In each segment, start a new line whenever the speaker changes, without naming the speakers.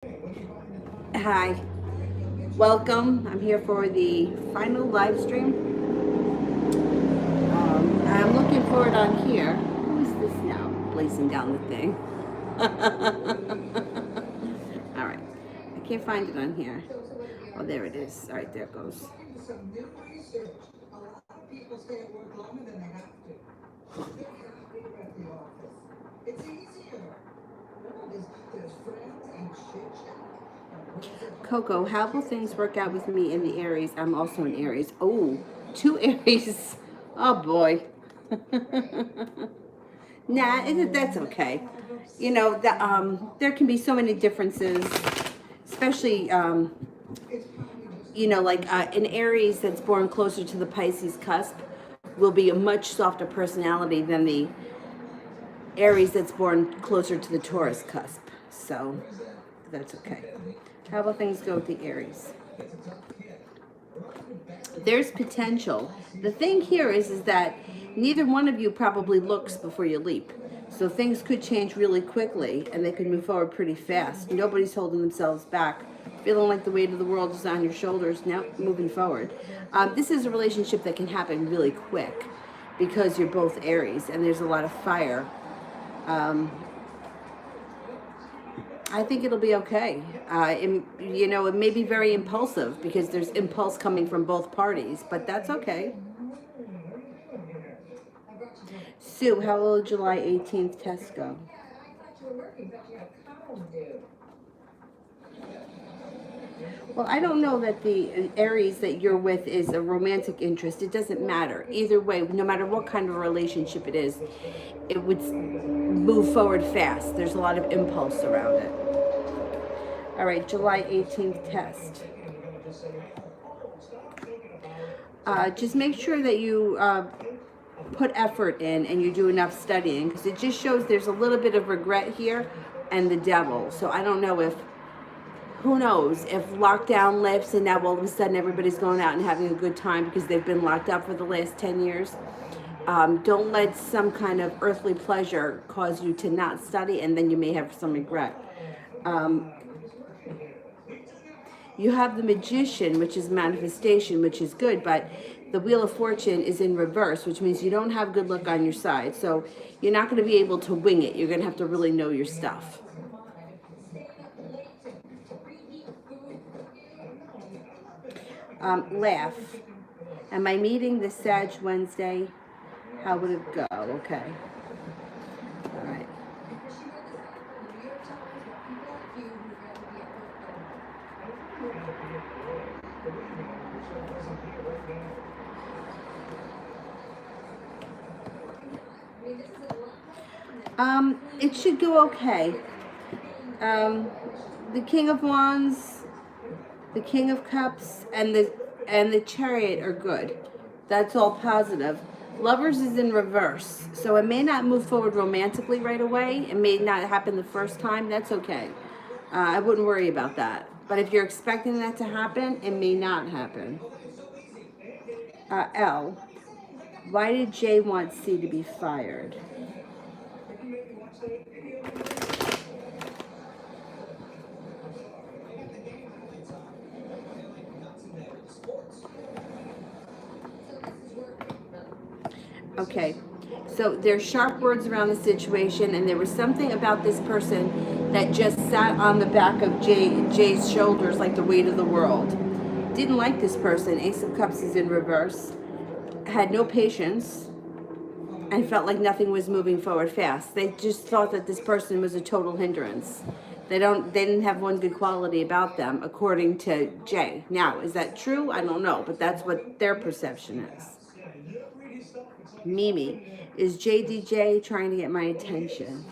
Hi, welcome. I'm here for the final live stream. I'm looking for it on here. Who is this now? Blazing down the thing. All right, I can't find it on here. Oh, there it is. All right, there it goes. Coco, how will things work out with me in the Aries? I'm also in Aries. Oh, two Aries. Oh boy. Nah, that's okay. You know, there can be so many differences, especially, like an Aries that's born closer to the Pisces cusp will be a much softer personality than the Aries that's born closer to the Taurus cusp. So that's okay. How about things go with the Aries? There's potential. The thing here is that neither one of you probably looks before you leap. So things could change really quickly and they could move forward pretty fast. Nobody's holding themselves back, feeling like the weight of the world is on your shoulders. Now moving forward. This is a relationship that can happen really quick because you're both Aries and there's a lot of fire. I think it'll be okay. It may be very impulsive because there's impulse coming from both parties, but that's okay. Sue, how will July 18th test go? Well, I don't know that the Aries that you're with is a romantic interest. It doesn't matter. Either way, no matter what kind of relationship it is, it would move forward fast. There's a lot of impulse around it. All right, July 18th test. Just make sure that you put effort in and you do enough studying, because it just shows there's a little bit of regret here and the devil. So I don't know if, who knows, if lockdown lifts and now all of a sudden everybody's going out and having a good time because they've been locked up for the last 10 years. Don't let some kind of earthly pleasure cause you to not study, and then you may have some regret. You have the Magician, which is manifestation, which is good, but the Wheel of Fortune is in reverse, which means you don't have good luck on your side. So you're not going to be able to wing it. You're going to have to really know your stuff. Laugh. Am I meeting the Sag Wednesday? How would it go? Okay. All right. It should go okay. The King of Wands, the King of Cups, and the Chariot are good. That's all positive. Lovers is in reverse, so it may not move forward romantically right away. It may not happen the first time. That's okay. I wouldn't worry about that. But if you're expecting that to happen, it may not happen. L. Why did Jay want C to be fired? Okay, so there's sharp words around the situation, and there was something about this person that just sat on the back of Jay's shoulders like the weight of the world. Didn't like this person. Ace of Cups is in reverse. Had no patience and felt like nothing was moving forward fast. They just thought that this person was a total hindrance. They didn't have one good quality about them, according to Jay. Now, is that true? I don't know, but that's what their perception is. Mimi, is JDJ trying to get my attention?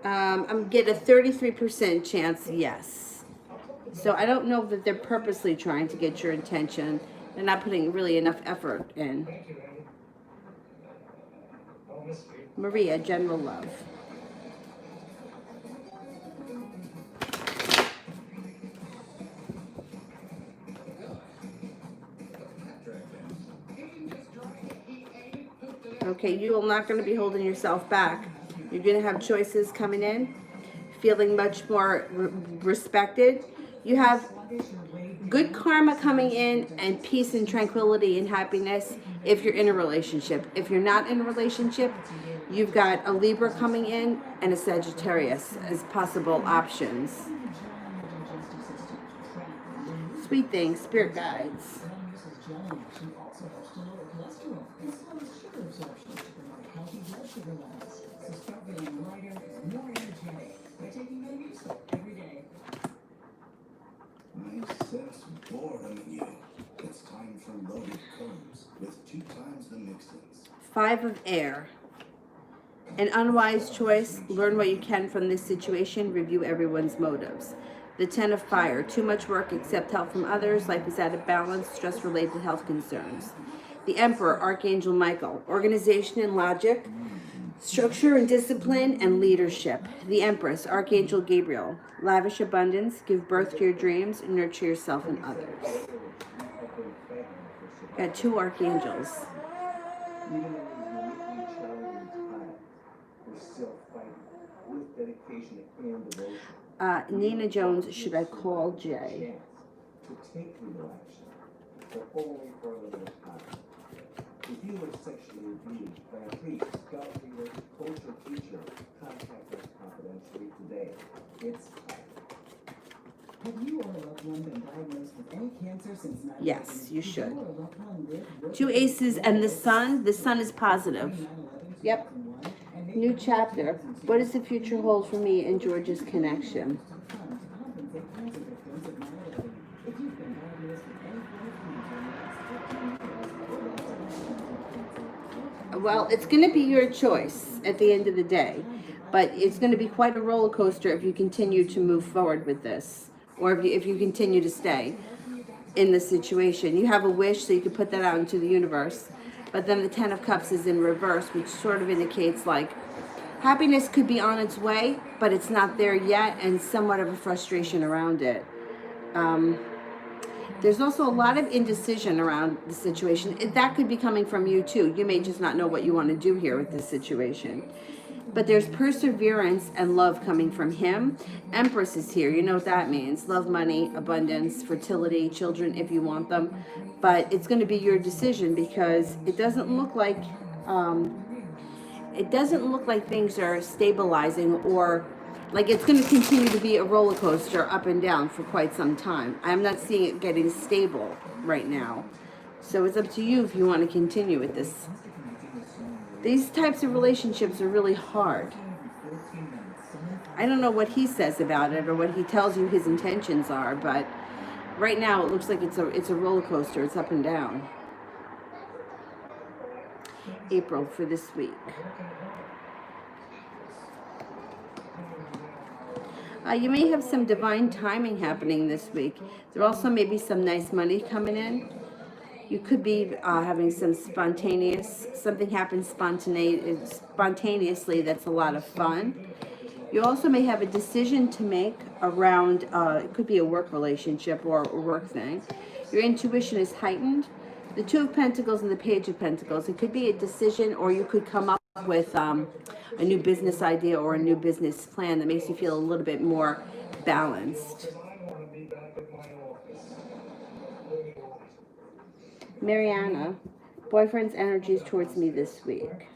I'm getting a 33% chance, yes. So I don't know that they're purposely trying to get your attention. They're not putting really enough effort in. Maria, general love. Okay, you are not going to be holding yourself back. You're going to have choices coming in, feeling much more respected. You have good karma coming in and peace and tranquility and happiness if you're in a relationship. If you're not in a relationship, you've got a Libra coming in and a Sagittarius as possible options. Sweet things, spirit guides.
I sense boredom in you. It's time for loaded combs with 2 times the mix-ins.
5 of air. An unwise choice. Learn what you can from this situation. Review everyone's motives. The 10 of fire. Too much work, accept help from others. Life is out of balance. Stress-related health concerns. The Emperor, Archangel Michael. Organization and logic. Structure and discipline and leadership. The Empress, Archangel Gabriel. Lavish abundance. Give birth to your dreams and nurture yourself and others. Got 2 archangels. Nina Jones, should I call Jay?
If you were sexually abused by a priest, godly, or cultural teacher, contact us confidentially today. It's
Have you or a loved one been diagnosed with any cancer since 9/11?
Yes, you should. 2 aces and the sun. The sun is positive. Yep. New chapter. What does the future hold for me and George's connection? Well, it's going to be your choice at the end of the day, but it's going to be quite a roller coaster if you continue to move forward with this, or if you continue to stay in this situation. You have a wish, so you can put that out into the universe, but then the 10 of Cups is in reverse, which sort of indicates like happiness could be on its way, but it's not there yet, and somewhat of a frustration around it. There's also a lot of indecision around the situation. That could be coming from you too. You may just not know what you want to do here with this situation. But there's perseverance and love coming from him. Empress is here. You know what that means. Love, money, abundance, fertility, children if you want them. But it's going to be your decision because it doesn't look like things are stabilizing, or like it's going to continue to be a roller coaster up and down for quite some time. I'm not seeing it getting stable right now. So it's up to you if you want to continue with this. These types of relationships are really hard. I don't know what he says about it or what he tells you his intentions are, but right now it looks like it's a roller coaster. It's up and down. April for this week. You may have some divine timing happening this week. There also may be some nice money coming in. You could be having some something happens spontaneously that's a lot of fun. You also may have a decision to make around, it could be a work relationship or a work thing. Your intuition is heightened. The 2 of Pentacles and the Page of Pentacles. It could be a decision, or you could come up with a new business idea or a new business plan that makes you feel a little bit more balanced. Mariana, boyfriend's energies towards me this week.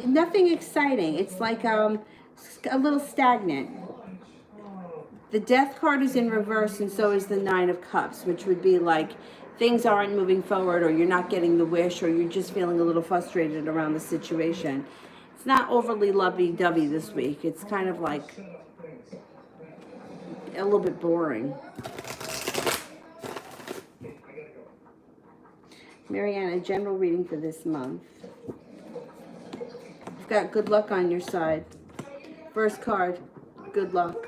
Nothing exciting. It's like a little stagnant. The Death card is in reverse, and so is the 9 of Cups, which would be like things aren't moving forward, or you're not getting the wish, or you're just feeling a little frustrated around the situation. It's not overly lovey-dovey this week. It's kind of like a little bit boring. Mariana, general reading for this month. You've got good luck on your side. First card, Good luck.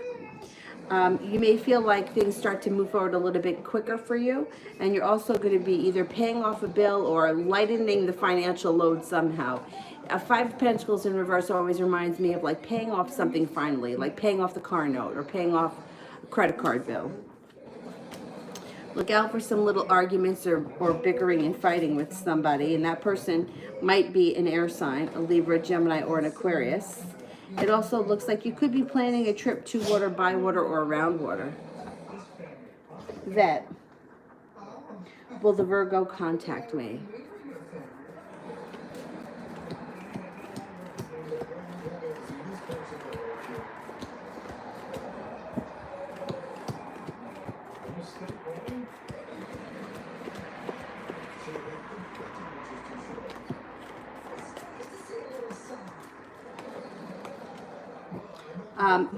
You may feel like things start to move forward a little bit quicker for you, and you're also going to be either paying off a bill or lightening the financial load somehow. A Five of Pentacles in reverse always reminds me of like paying off something finally, like paying off the car note or paying off a credit card bill. Look out for some little arguments or bickering and fighting with somebody, and that person might be an air sign, a Libra, Gemini, or an Aquarius. It also looks like you could be planning a trip to water, by water, or around water. Vet. Will the Virgo contact me?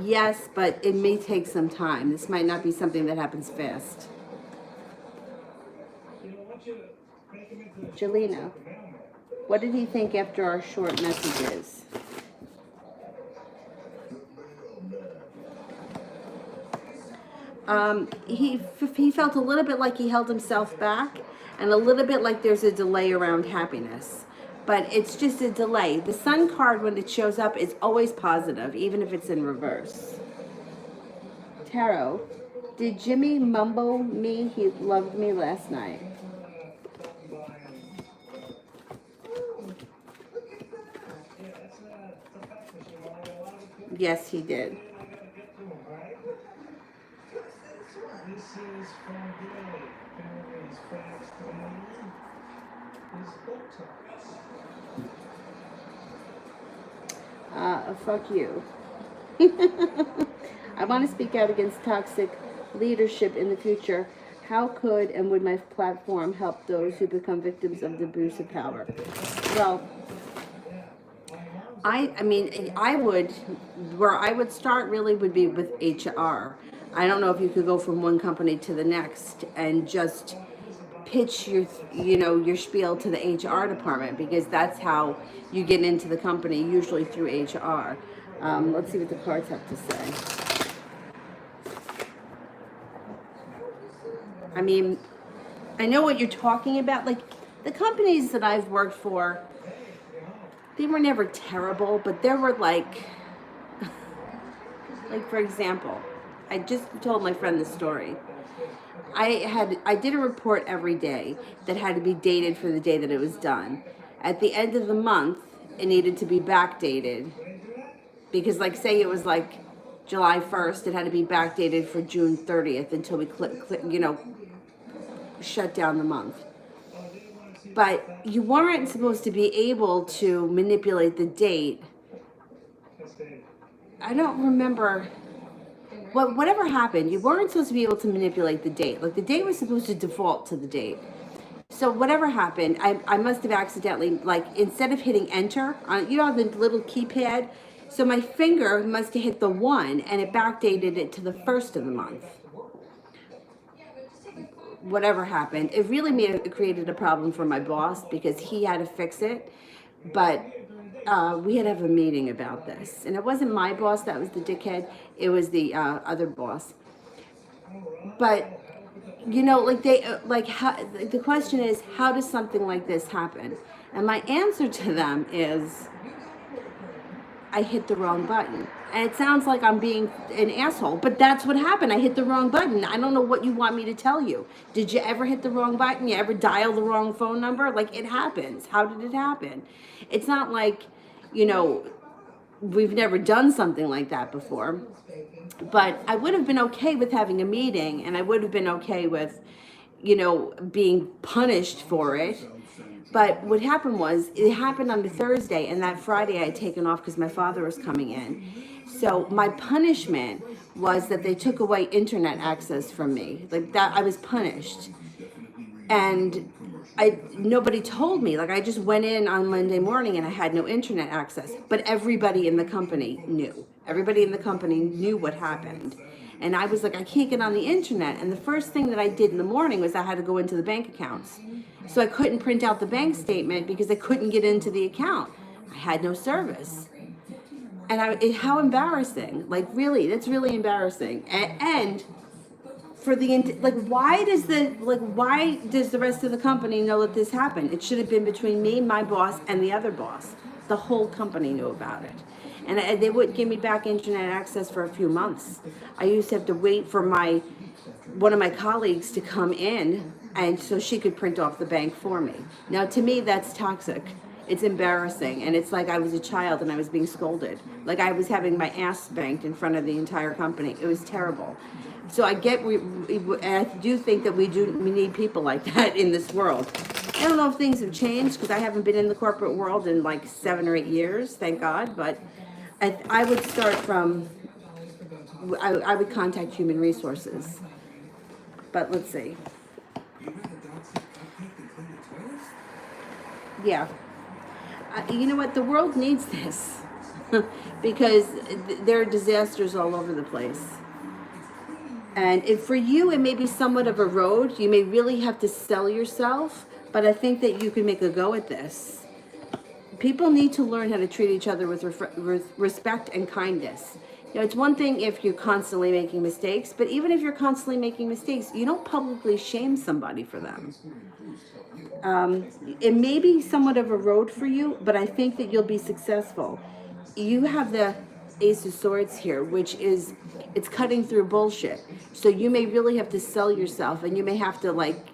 Yes, but it may take some time. This might not be something that happens fast. Jelena, what did he think after our short messages? He felt a little bit like he held himself back and a little bit like there's a delay around happiness. But it's just a delay. The Sun card, when it shows up, is always positive, even if it's in reverse. Tarot, did Jimmy mumble me he loved me last night? Yes, he did.
This is from Gary. Gary's fast is Botox.
Fuck you. I want to speak out against toxic leadership in the future. How could and would my platform help those who become victims of the abuse of power? Well, I mean, where I would start really would be with HR. I don't know if you could go from one company to the next and just pitch your spiel to the HR department, because that's how you get into the company, usually through HR. Let's see what the cards have to say. I mean, I know what you're talking about. Like, the companies that I've worked for, they were never terrible, but there were like for example, I just told my friend this story. I did a report every day that had to be dated for the day that it was done. At the end of the month, it needed to be backdated, because like say it was like July 1st, it had to be backdated for June 30th until we shut down the month. But you weren't supposed to be able to manipulate the date. I don't remember. Whatever happened, you weren't supposed to be able to manipulate the date. Like, the date was supposed to default to the date. So whatever happened, I must have accidentally, like, instead of hitting enter on, the little keypad, so my finger must have hit the 1 and it backdated it to the 1st of the month. Whatever happened, it really created a problem for my boss, because he had to fix it. But we had to have a meeting about this, and it wasn't my boss that was the dickhead, it was the other boss. But the question is, how does something like this happen? And my answer to them is, I hit the wrong button. And it sounds like I'm being an asshole, but that's what happened. I hit the wrong button. I don't know what you want me to tell you. Did you ever hit the wrong button? You ever dial the wrong phone number? Like, it happens. How did it happen? It's not like, we've never done something like that before. But I would have been okay with having a meeting, and I would have been okay with, being punished for it. But what happened was, it happened on a Thursday, and that Friday I had taken off because my father was coming in. So my punishment was that they took away internet access from me. Like, that, I was punished. And nobody told me. Like, I just went in on Monday morning and I had no internet access. But everybody in the company knew. Everybody in the company knew what happened. And I was like, I can't get on the internet. And the first thing that I did in the morning was I had to go into the bank accounts. So I couldn't print out the bank statement because I couldn't get into the account. I had no service. And how embarrassing. Like, really, that's really embarrassing. And for the, like, why does the rest of the company know that this happened? It should have been between me, my boss, and the other boss. The whole company knew about it. And they wouldn't give me back internet access for a few months. I used to have to wait for one of my colleagues to come in, and so she could print off the bank for me. Now, to me, that's toxic. It's embarrassing, and it's like I was a child and I was being scolded. Like I was having my ass spanked in front of the entire company. It was terrible. So I get, and I do think that we need people like that in this world. I don't know if things have changed because I haven't been in the corporate world in like 7 or 8 years, thank God. But I would start from, I would contact human resources. But let's see. Yeah. You know what? The world needs this because there are disasters all over the place. And for you, it may be somewhat of a road. You may really have to sell yourself, but I think that you can make a go at this. People need to learn how to treat each other with respect and kindness. You know, it's one thing if you're constantly making mistakes, but even if you're constantly making mistakes, you don't publicly shame somebody for them. It may be somewhat of a road for you, but I think that you'll be successful. You have the Ace of Swords here, which is, it's cutting through bullshit. So you may really have to sell yourself, and you may have to like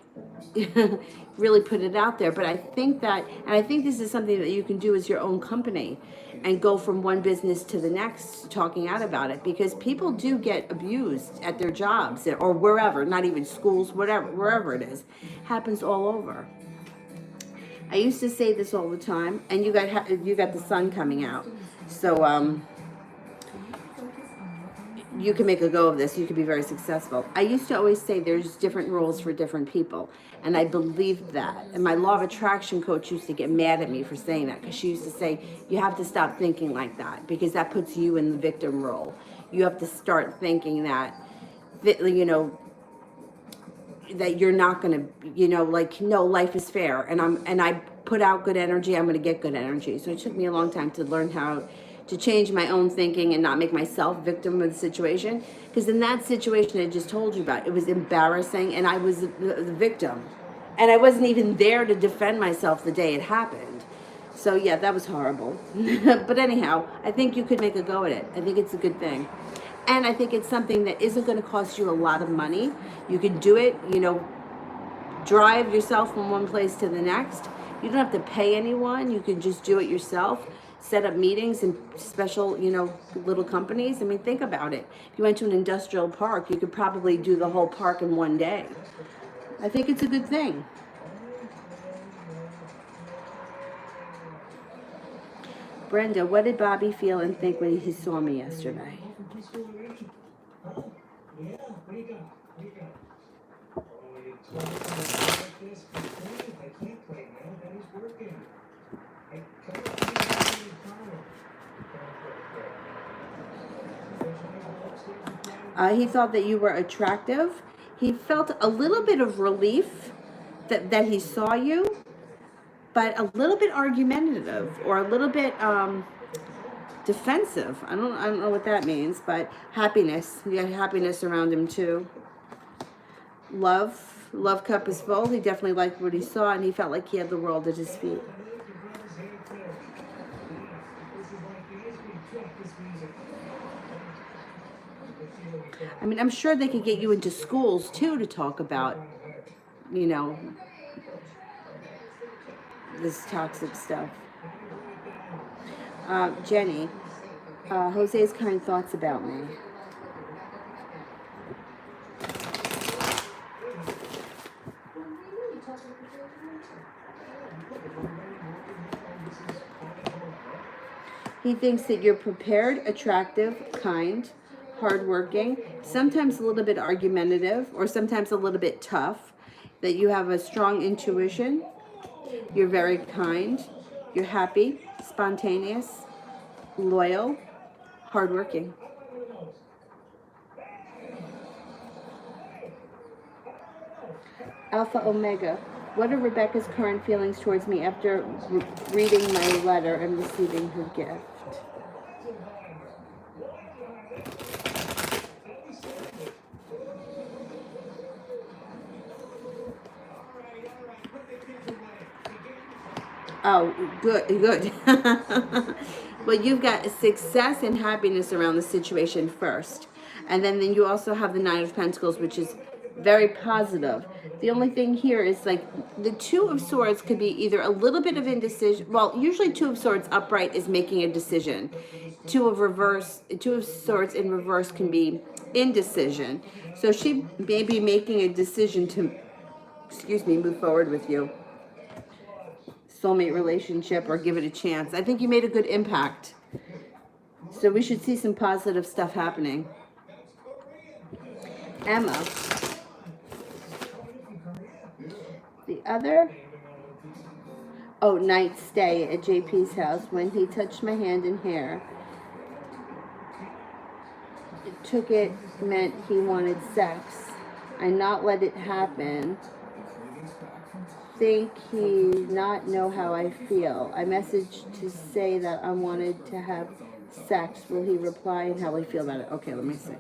really put it out there. But I think that, and I think this is something that you can do as your own company and go from one business to the next talking out about it, because people do get abused at their jobs or wherever, not even schools, wherever it is. Happens all over. I used to say this all the time, and you got the sun coming out. So you can make a go of this. You can be very successful. I used to always say there's different rules for different people, and I believed that. And my law of attraction coach used to get mad at me for saying that, because she used to say, you have to stop thinking like that, because that puts you in the victim role. You have to start thinking that you know, that you're not going to, you know, like, no, life is fair, and I put out good energy, I'm going to get good energy. So it took me a long time to learn how to change my own thinking and not make myself victim of the situation, because in that situation I just told you about, it was embarrassing, and I was the victim, and I wasn't even there to defend myself the day it happened. So yeah, that was horrible. But anyhow, I think you could make a go at it. I think it's a good thing. And I think it's something that isn't going to cost you a lot of money. You can do it, you know, drive yourself from one place to the next. You don't have to pay anyone. You can just do it yourself. Set up meetings in special, you know, little companies. I mean, think about it. If you went to an industrial park, you could probably do the whole park in one day. I think it's a good thing. Brenda, what did Bobby feel and think when he saw me yesterday? He thought that you were attractive. He felt a little bit of relief that he saw you, but a little bit argumentative, or a little bit defensive. I don't know what that means, but happiness. You got happiness around him too. Love cup is full. He definitely liked what he saw, and he felt like he had the world at his feet. I mean, I'm sure they could get you into schools too to talk about, you know, this toxic stuff. Jenny, Jose's kind thoughts about me. He thinks that you're prepared, attractive, kind, hardworking, sometimes a little bit argumentative, or sometimes a little bit tough, that you have a strong intuition, you're very kind, you're happy, spontaneous, loyal, hardworking. Alpha Omega, what are Rebecca's current feelings towards me after reading my letter and receiving her gift? Oh, good, good. Well, you've got success and happiness around the situation first. And then you also have the Nine of Pentacles, which is very positive. The only thing here is like the Two of Swords could be either a little bit of indecision. Well, usually Two of Swords upright is making a decision. Two of Swords in reverse can be indecision. So she may be making a decision to, excuse me, move forward with you. Soulmate relationship or give it a chance. I think you made a good impact. So we should see some positive stuff happening. Emma. The other. Oh, night stay at JP's house. When he touched my hand and hair, it meant he wanted sex. I not let it happen. Think he not know how I feel. I messaged to say that I wanted to have sex. Will he reply and how I feel about it? Okay, let me see.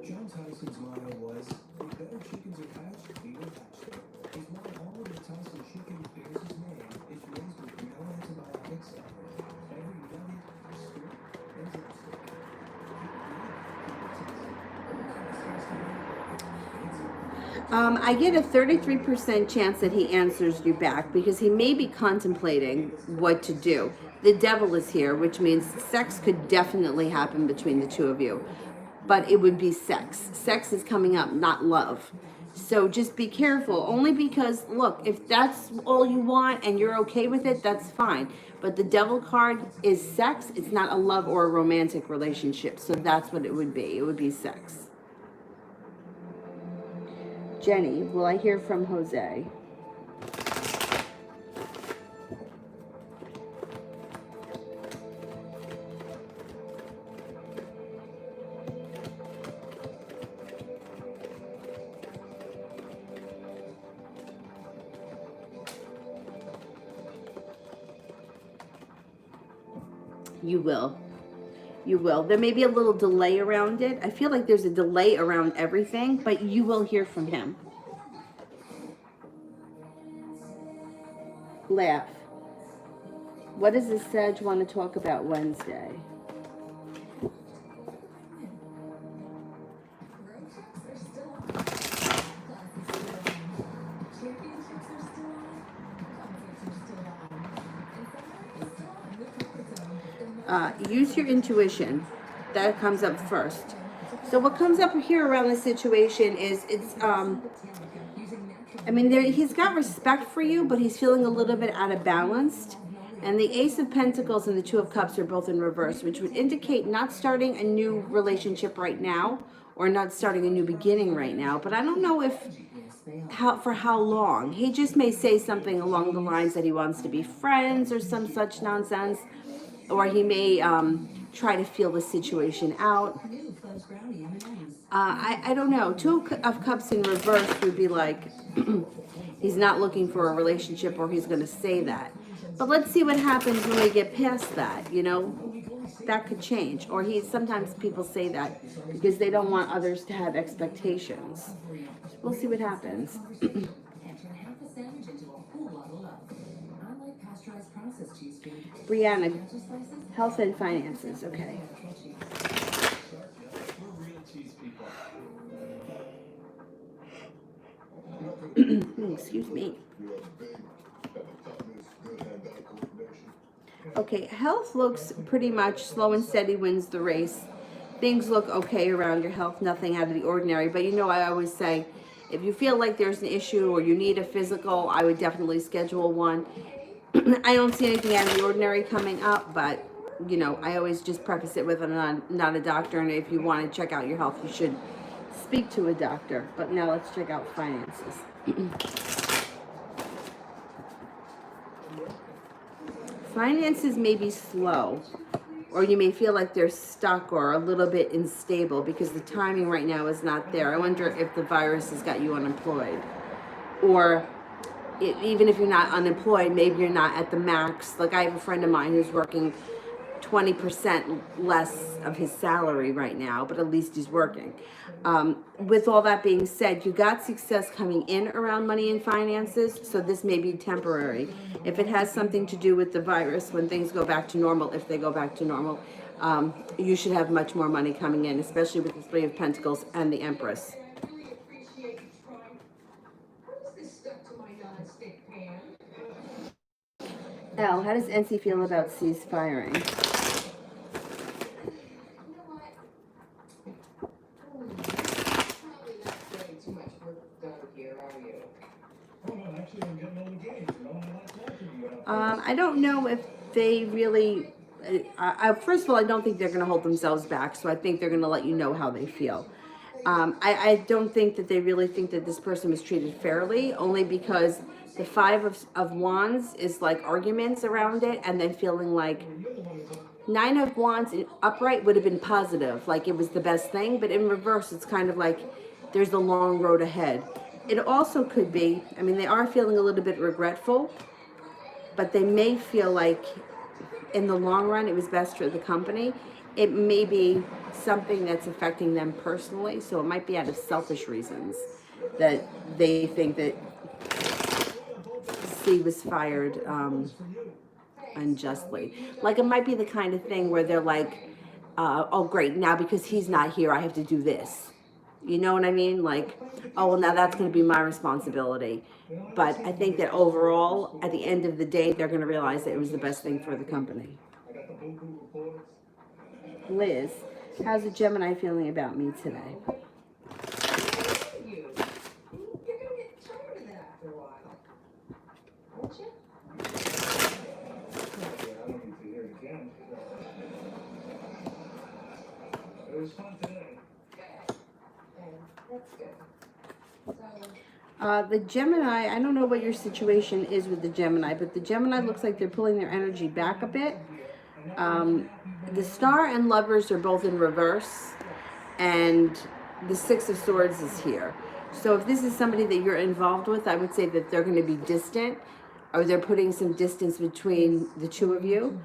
John Tyson's motto was, if better chickens are hatched, he will hatch them. His why all of the Tyson chicken bears his name is raised with no antibiotics ever. Every nugget, strip, and dipstick.
I get a 33% chance that he answers you back because he may be contemplating what to do. The devil is here, which means sex could definitely happen between the two of you. But it would be sex. Sex is coming up, not love. So just be careful, only because, look, if that's all you want and you're okay with it, that's fine. But the devil card is sex. It's not a love or a romantic relationship. So that's what it would be. It would be sex. Jenny, will I hear from Jose? You will. You will. There may be a little delay around it. I feel like there's a delay around everything, but you will hear from him. Laugh. What does the Sag want to talk about Wednesday? Use your intuition. That comes up first. So what comes up here around the situation is I mean, he's got respect for you, but he's feeling a little bit out of balance. And the Ace of Pentacles and the Two of Cups are both in reverse, which would indicate not starting a new relationship right now or not starting a new beginning right now. But I don't know for how long. He just may say something along the lines that he wants to be friends or some such nonsense. Or he may try to feel the situation out. I don't know. Two of Cups in reverse would be like he's not looking for a relationship, or he's going to say that. But let's see what happens when we get past that, you know. That could change. Or sometimes people say that because they don't want others to have expectations. We'll see what happens. Brianna, health and finances, okay. Excuse me. Okay, health looks pretty much slow and steady wins the race. Things look okay around your health, nothing out of the ordinary. But you know, I always say, if you feel like there's an issue or you need a physical, I would definitely schedule one. I don't see anything out of the ordinary coming up, but, you know, I always just preface it with I'm not a doctor, and if you want to check out your health, you should speak to a doctor. But now let's check out finances. Finances may be slow, or you may feel like they're stuck or a little bit unstable because the timing right now is not there. I wonder if the virus has got you unemployed, or even if you're not unemployed, maybe you're not at the max. Like I have a friend of mine who's working 20% less of his salary right now, but at least he's working. With all that being said, you got success coming in around money and finances, so this may be temporary. If it has something to do with the virus, when things go back to normal, if they go back to normal, you should have much more money coming in, especially with the Three of Pentacles and the Empress. Al, how does NC feel about ceasefiring? I don't know if they really, first of all, I don't think they're going to hold themselves back, so I think they're going to let you know how they feel. I don't think that they really think that this person was treated fairly, only because the Five of Wands is like arguments around it, and then feeling like Nine of Wands in upright would have been positive, like it was the best thing, but in reverse, it's kind of like there's a long road ahead. It also could be, I mean, they are feeling a little bit regretful, but they may feel like in the long run, it was best for the company. It may be something that's affecting them personally, so it might be out of selfish reasons that they think that C was fired unjustly. Like, it might be the kind of thing where they're like, oh great, now because he's not here, I have to do this. You know what I mean? Like, oh, well, now that's going to be my responsibility. But I think that overall, at the end of the day, they're going to realize that it was the best thing for the company. Liz, how's the Gemini feeling about me today?
It was fun today.
The Gemini, I don't know what your situation is with the Gemini, but the Gemini looks like they're pulling their energy back a bit. The Star and Lovers are both in reverse, and the Six of Swords is here. So if this is somebody that you're involved with, I would say that they're going to be distant, or they're putting some distance between the two of you.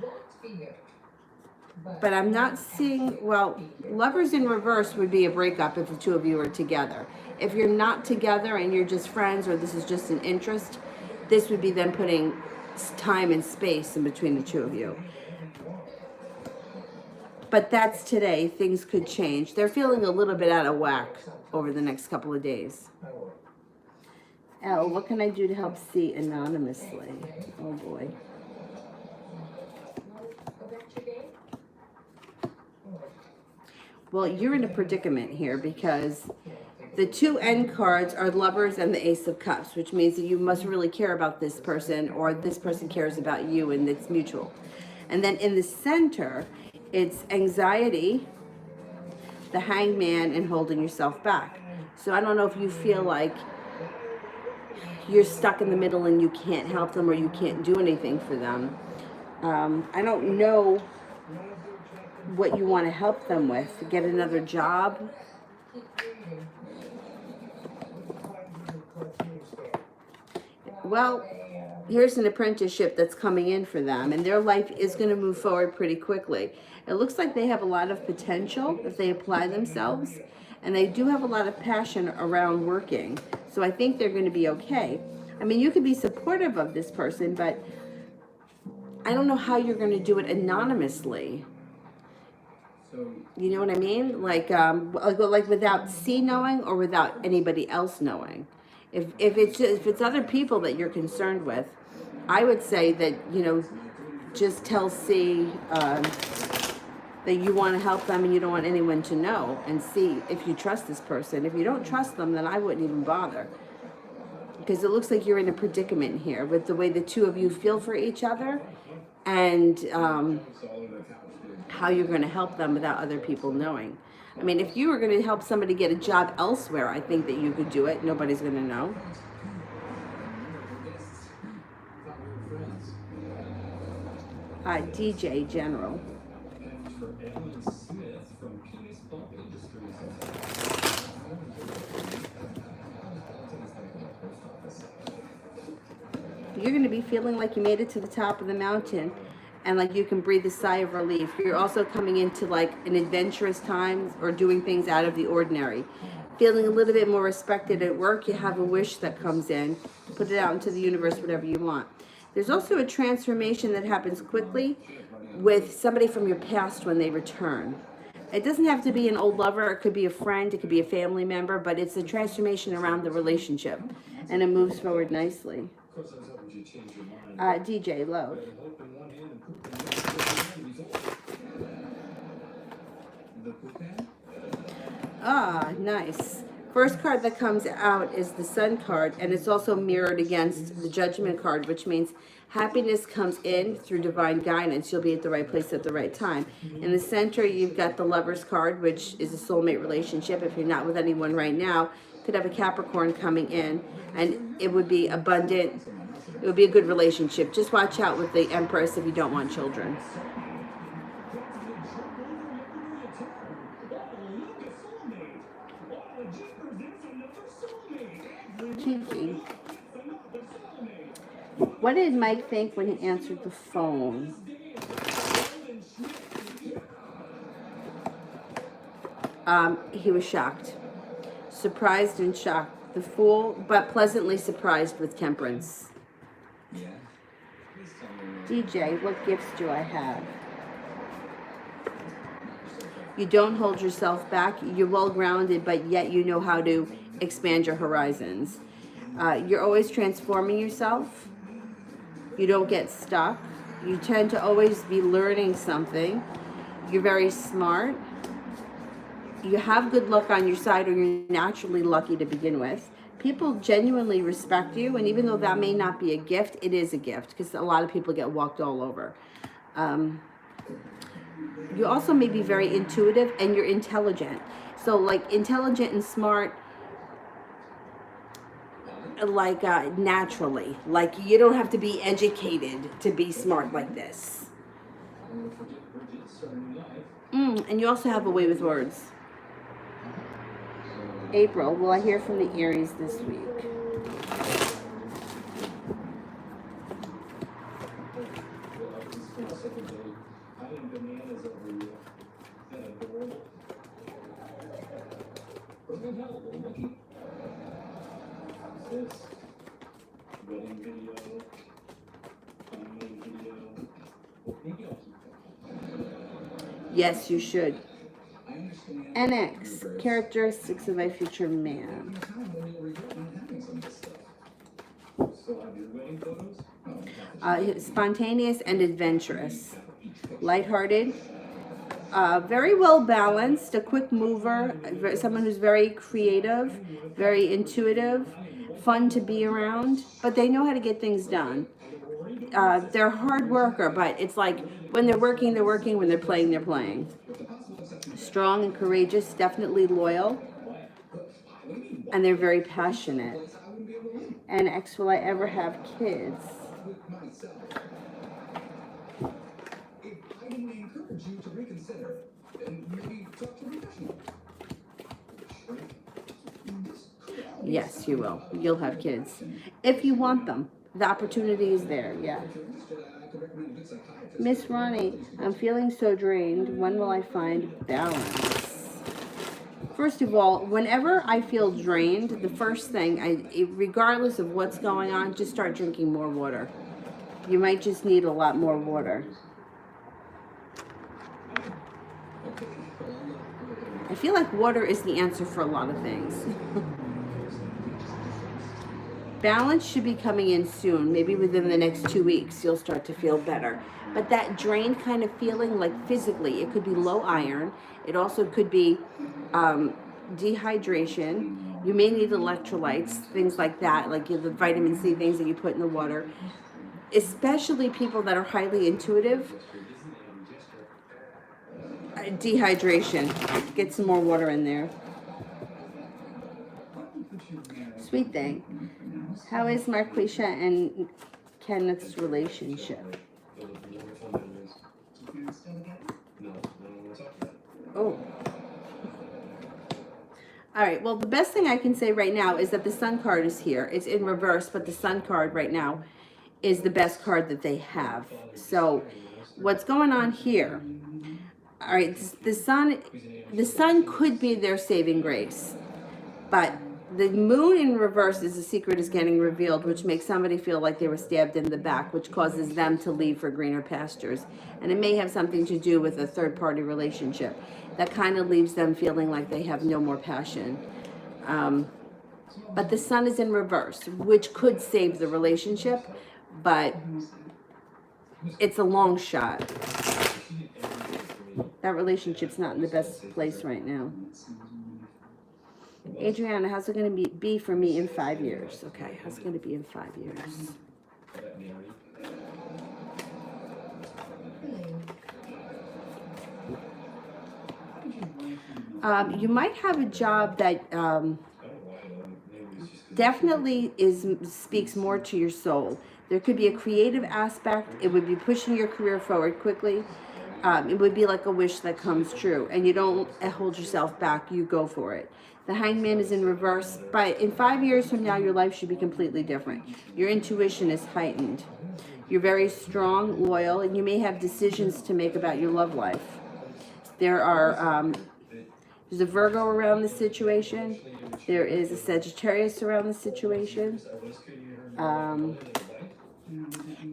But I'm not seeing, well, Lovers in reverse would be a breakup if the two of you are together. If you're not together and you're just friends, or this is just an interest, this would be them putting time and space in between the two of you. But that's today. Things could change. They're feeling a little bit out of whack over the next couple of days. Elle, what can I do to help C anonymously? Oh boy. Well, you're in a predicament here because the two end cards are Lovers and the Ace of Cups, which means that you must really care about this person, or this person cares about you, and it's mutual. And then in the center, it's anxiety, the Hangman, and holding yourself back. So I don't know if you feel like you're stuck in the middle and you can't help them, or you can't do anything for them. I don't know what you want to help them with. Get another job. Well, here's an apprenticeship that's coming in for them, and their life is going to move forward pretty quickly. It looks like they have a lot of potential if they apply themselves, and they do have a lot of passion around working. So I think they're going to be okay. I mean, you could be supportive of this person, but I don't know how you're going to do it anonymously. You know what I mean? Like without C knowing, or without anybody else knowing. If it's other people that you're concerned with, I would say that, you know, just tell C that you want to help them and you don't want anyone to know, and see if you trust this person. If you don't trust them, then I wouldn't even bother, because it looks like you're in a predicament here with the way the two of you feel for each other, and how you're going to help them without other people knowing. I mean, if you were going to help somebody get a job elsewhere, I think that you could do it. Nobody's going to know. DJ General. You're going to be feeling like you made it to the top of the mountain, and like you can breathe a sigh of relief. You're also coming into like an adventurous time or doing things out of the ordinary. Feeling a little bit more respected at work, you have a wish that comes in. Put it out into the universe, whatever you want. There's also a transformation that happens quickly with somebody from your past when they return. It doesn't have to be an old lover, it could be a friend, it could be a family member, but it's a transformation around the relationship, and it moves forward nicely. DJ Love. Ah, nice. First card that comes out is the Sun card, and it's also mirrored against the Judgment card, which means happiness comes in through divine guidance. You'll be at the right place at the right time. In the center, you've got the Lover's card, which is a soulmate relationship. If you're not with anyone right now, you could have a Capricorn coming in, and it would be abundant. It would be a good relationship. Just watch out with the Empress if you don't want children. Kiki. What did Mike think when he answered the phone? He was shocked. Surprised and shocked. The Fool, but pleasantly surprised with Temperance. DJ, what gifts do I have? You don't hold yourself back. You're well grounded, but yet you know how to expand your horizons. You're always transforming yourself. You don't get stuck. You tend to always be learning something. You're very smart. You have good luck on your side, or you're naturally lucky to begin with. People genuinely respect you, and even though that may not be a gift, it is a gift, because a lot of people get walked all over. You also may be very intuitive, and you're intelligent. So like intelligent and smart, like naturally. Like you don't have to be educated to be smart like this. And you also have a way with words. April, will I hear from the Aries this week? Yes, you should. NX, characteristics of a future man. Spontaneous and adventurous. Lighthearted. Very well balanced, a quick mover, someone who's very creative, very intuitive, fun to be around, but they know how to get things done. They're a hard worker, but it's like when they're working, they're working. When they're playing, they're playing. Strong and courageous, definitely loyal, and they're very passionate. And X, will I ever have kids? Yes, you will. You'll have kids. If you want them. The opportunity is there, yeah. Miss Ronnie, I'm feeling so drained. When will I find balance? First of all, whenever I feel drained, the first thing, regardless of what's going on, just start drinking more water. You might just need a lot more water. I feel like water is the answer for a lot of things. Balance should be coming in soon. Maybe within the next 2 weeks, you'll start to feel better. But that drained kind of feeling, like physically, it could be low iron. It also could be dehydration. You may need electrolytes, things like that, like the vitamin C things that you put in the water. Especially people that are highly intuitive. Dehydration. Get some more water in there. Sweet thing. How is Marquisha and Kenneth's relationship? Oh. All right, well, the best thing I can say right now is that the Sun card is here. It's in reverse, but the Sun card right now is the best card that they have. So what's going on here? All right, the sun could be their saving grace, but the moon in reverse is the secret is getting revealed, which makes somebody feel like they were stabbed in the back, which causes them to leave for greener pastures. And it may have something to do with a third-party relationship that kind of leaves them feeling like they have no more passion. But the sun is in reverse, which could save the relationship, but it's a long shot. That relationship's not in the best place right now. Adriana, how's it going to be for me in 5 years? Okay, how's it going to be in 5 years? You might have a job that definitely speaks more to your soul. There could be a creative aspect. It would be pushing your career forward quickly. It would be like a wish that comes true, and you don't hold yourself back. You go for it. The Hanged Man is in reverse, but in 5 years from now, your life should be completely different. Your intuition is heightened. You're very strong, loyal, and you may have decisions to make about your love life. There's a Virgo around the situation. There is a Sagittarius around the situation. And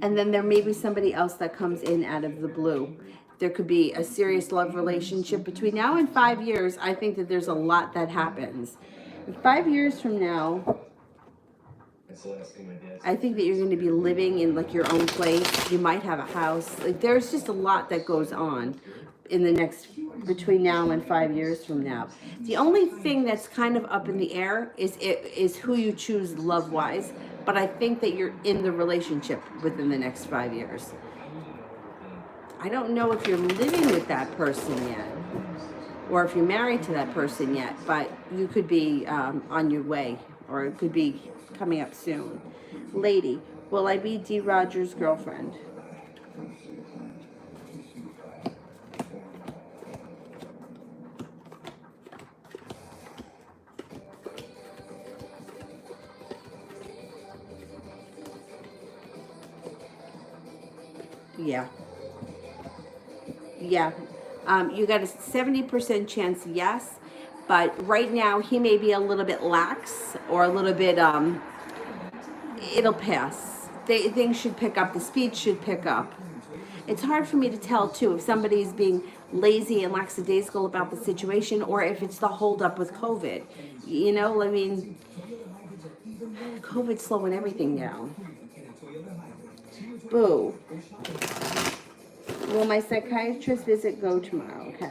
then there may be somebody else that comes in out of the blue. There could be a serious love relationship between now and 5 years. I think that there's a lot that happens. In 5 years from now, I think that you're going to be living in like your own place. You might have a house. Like there's just a lot that goes on in the next between now and 5 years from now. The only thing that's kind of up in the air is who you choose love-wise. But I think that you're in the relationship within the next 5 years. I don't know if you're living with that person yet, or if you're married to that person yet, but you could be on your way, or it could be coming up soon. Lady, will I be D. Rogers' girlfriend? Yeah. Yeah. You got a 70% chance yes, but right now he may be a little bit lax or a little bit, it'll pass. Things should pick up. The speed should pick up. It's hard for me to tell, too, if somebody's being lazy and lackadaisical about the situation or if it's the holdup with COVID. You know, I mean, COVID's slowing everything down. Boo. Will my psychiatrist visit go tomorrow? Okay.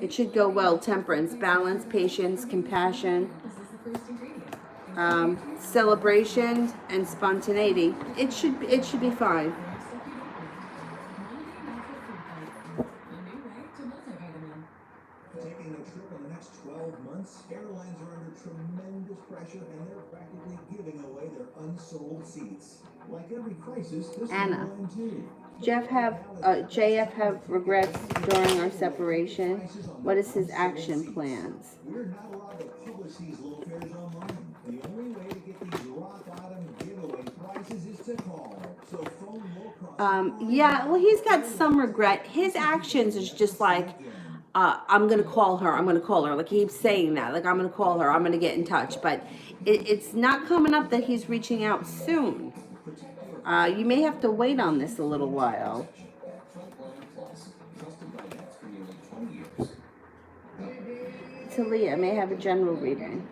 It should go well. Temperance, balance, patience, compassion, celebration, and spontaneity. It should be fine.
Taking a trip in the next 12 months, airlines are under tremendous pressure and they're practically giving away their unsold seats. Like every crisis, this
Anna.
is one too.
JF have regrets during our separation. What is his action plans?
We're not allowed to publish these low fares online. The only way to get these rock bottom giveaway prices is to call. So phone low cost.
Yeah, well, he's got some regret. His actions is just like, I'm going to call her. I'm going to call her. Like, he keeps saying that. Like, I'm going to call her. I'm going to get in touch. But it's not coming up that he's reaching out soon. You may have to wait on this a little while. Talia may have a general reading.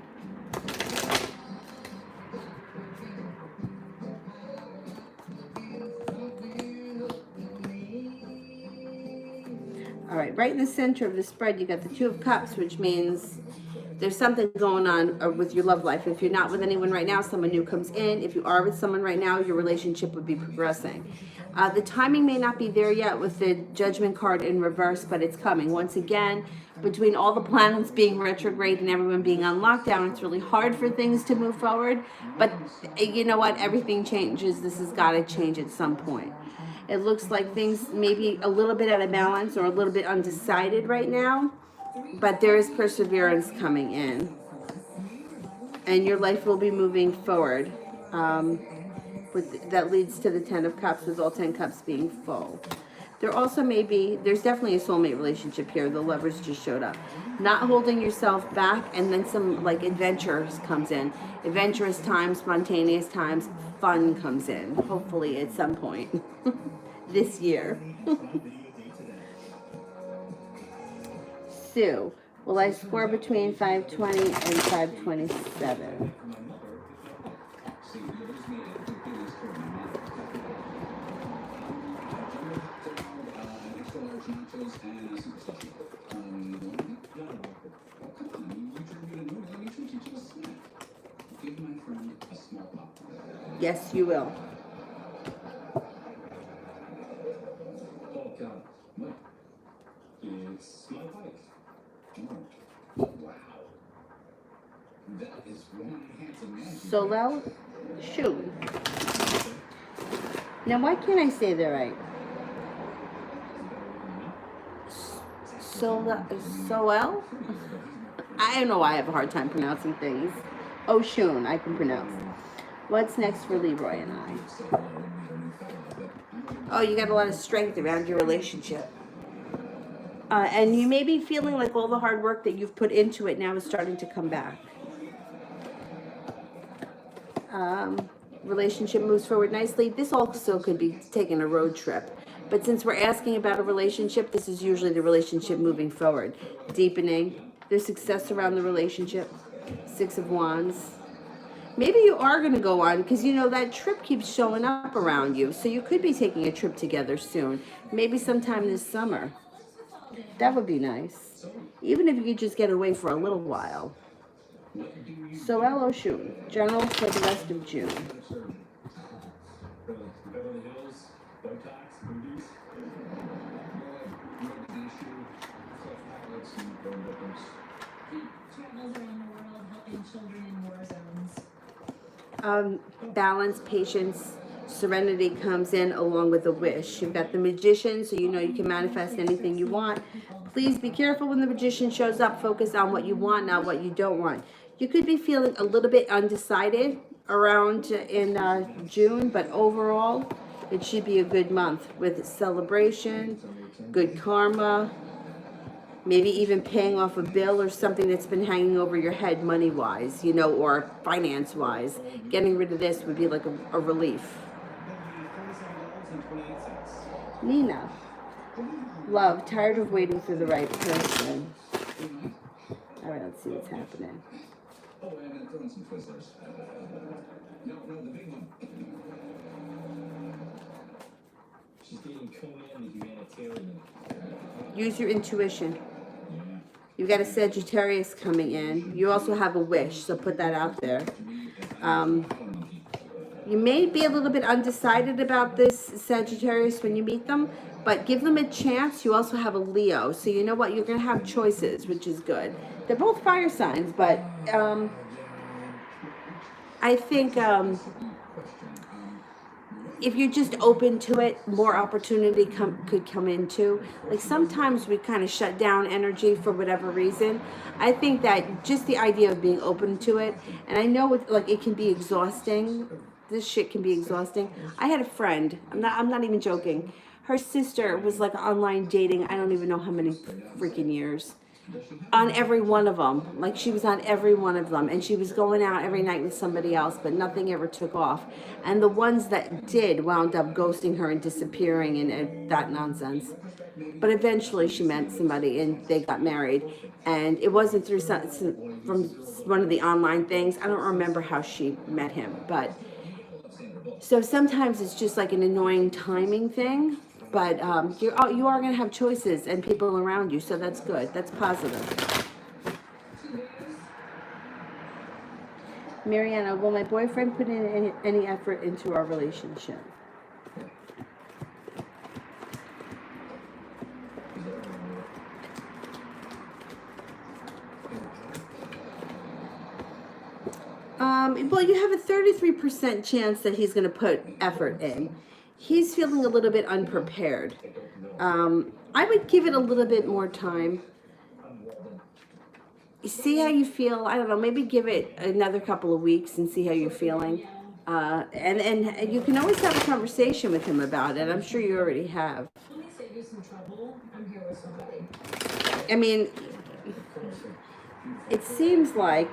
All right, in the center of the spread, you got the Two of Cups, which means there's something going on with your love life. If you're not with anyone right now, someone new comes in. If you are with someone right now, your relationship would be progressing. The timing may not be there yet with the Judgment card in reverse, but it's coming. Once again, between all the planets being retrograde and everyone being on lockdown, it's really hard for things to move forward. But you know what? Everything changes. This has got to change at some point. It looks like things may be a little bit out of balance or a little bit undecided right now. But there is perseverance coming in. And your life will be moving forward. that leads to the Ten of Cups, with all 10 cups being full. There also may be, there's definitely a soulmate relationship here. The Lovers just showed up. Not holding yourself back, and then some like adventures comes in. Adventurous times, spontaneous times, fun comes in. Hopefully at some point this year. Sue, will I score between 520 and 527? Yes, you will.
Oh God, what? It's my wife. Oh, wow. That is one handsome man.
Solel, shoot. Now, why can't I say that right? Soel? I don't know why I have a hard time pronouncing things. Oshun, I can pronounce. What's next for Leroy and I? Oh, you got a lot of strength around your relationship. And you may be feeling like all the hard work that you've put into it now is starting to come back. Relationship moves forward nicely. This also could be taking a road trip. But since we're asking about a relationship, this is usually the relationship moving forward. Deepening. There's success around the relationship. 6 of Wands. Maybe you are going to go on, because you know that trip keeps showing up around you. So you could be taking a trip together soon. Maybe sometime this summer. That would be nice. Even if you could just get away for a little while. So Oshun, general for the rest of June.
Beverly Hills, Botox, boobies.
Travels around the world helping children in war zones.
Balance, patience, serenity comes in along with a wish. You've got the Magician, so you know you can manifest anything you want. Please be careful when the Magician shows up. Focus on what you want, not what you don't want. You could be feeling a little bit undecided around in June, but overall, it should be a good month with celebration, good karma, maybe even paying off a bill or something that's been hanging over your head money-wise, you know, or finance-wise. Getting rid of this would be like a relief. Nina, love, tired of waiting for the right person. All right, let's see what's happening.
Oh, and I'm gonna throw in some Twizzlers. No, the big one.
She's dating Conan, the humanitarian.
Use your intuition. You've got a Sagittarius coming in. You also have a wish, so put that out there. You may be a little bit undecided about this Sagittarius when you meet them, but give them a chance. You also have a Leo, so you know what? You're going to have choices, which is good. They're both fire signs, but I think if you're just open to it, more opportunity could come into. Like sometimes we kind of shut down energy for whatever reason. I think that just the idea of being open to it, and I know it can be exhausting. This shit can be exhausting. I had a friend. I'm not even joking. Her sister was like online dating. I don't even know how many freaking years. On every one of them. Like she was on every one of them. And she was going out every night with somebody else, but nothing ever took off. And the ones that did wound up ghosting her and disappearing and that nonsense. But eventually she met somebody and they got married. And it wasn't through from one of the online things. I don't remember how she met him. But so sometimes it's just like an annoying timing thing. But you are going to have choices and people around you, so that's good. That's positive. Mariana, will my boyfriend put in any effort into our relationship? Well, you have a 33% chance that he's going to put effort in. He's feeling a little bit unprepared. I would give it a little bit more time. See how you feel. I don't know, maybe give it another couple of weeks and see how you're feeling. And you can always have a conversation with him about it. I'm sure you already have.
Let me save you some trouble. I'm here with somebody.
I mean, it seems like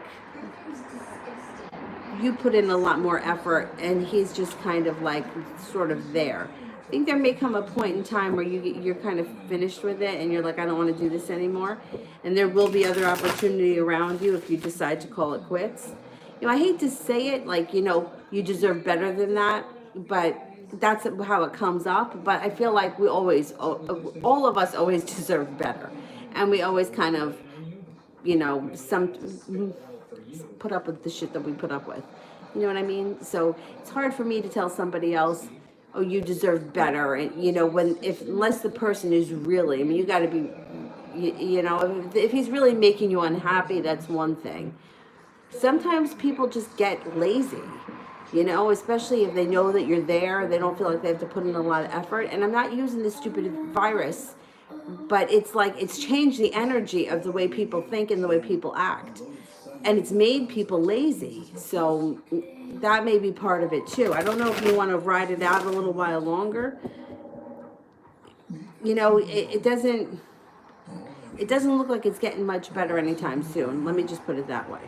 you put in a lot more effort and he's just kind of like sort of there. I think there may come a point in time where you're kind of finished with it and you're like, I don't want to do this anymore. And there will be other opportunity around you if you decide to call it quits. You know, I hate to say it, like, you know, you deserve better than that, but that's how it comes up. But I feel like we always, all of us always deserve better. And we always kind of, you know, put up with the shit that we put up with. You know what I mean? So it's hard for me to tell somebody else, oh, you deserve better. And, you know, unless the person is really, I mean, you got to be, you know, if he's really making you unhappy, that's one thing. Sometimes people just get lazy, you know, especially if they know that you're there. They don't feel like they have to put in a lot of effort. And I'm not using this stupid virus, but it's like it's changed the energy of the way people think and the way people act. And it's made people lazy. So that may be part of it too. I don't know if you want to ride it out a little while longer. You know, it doesn't look like it's getting much better anytime soon. Let me just put it that way.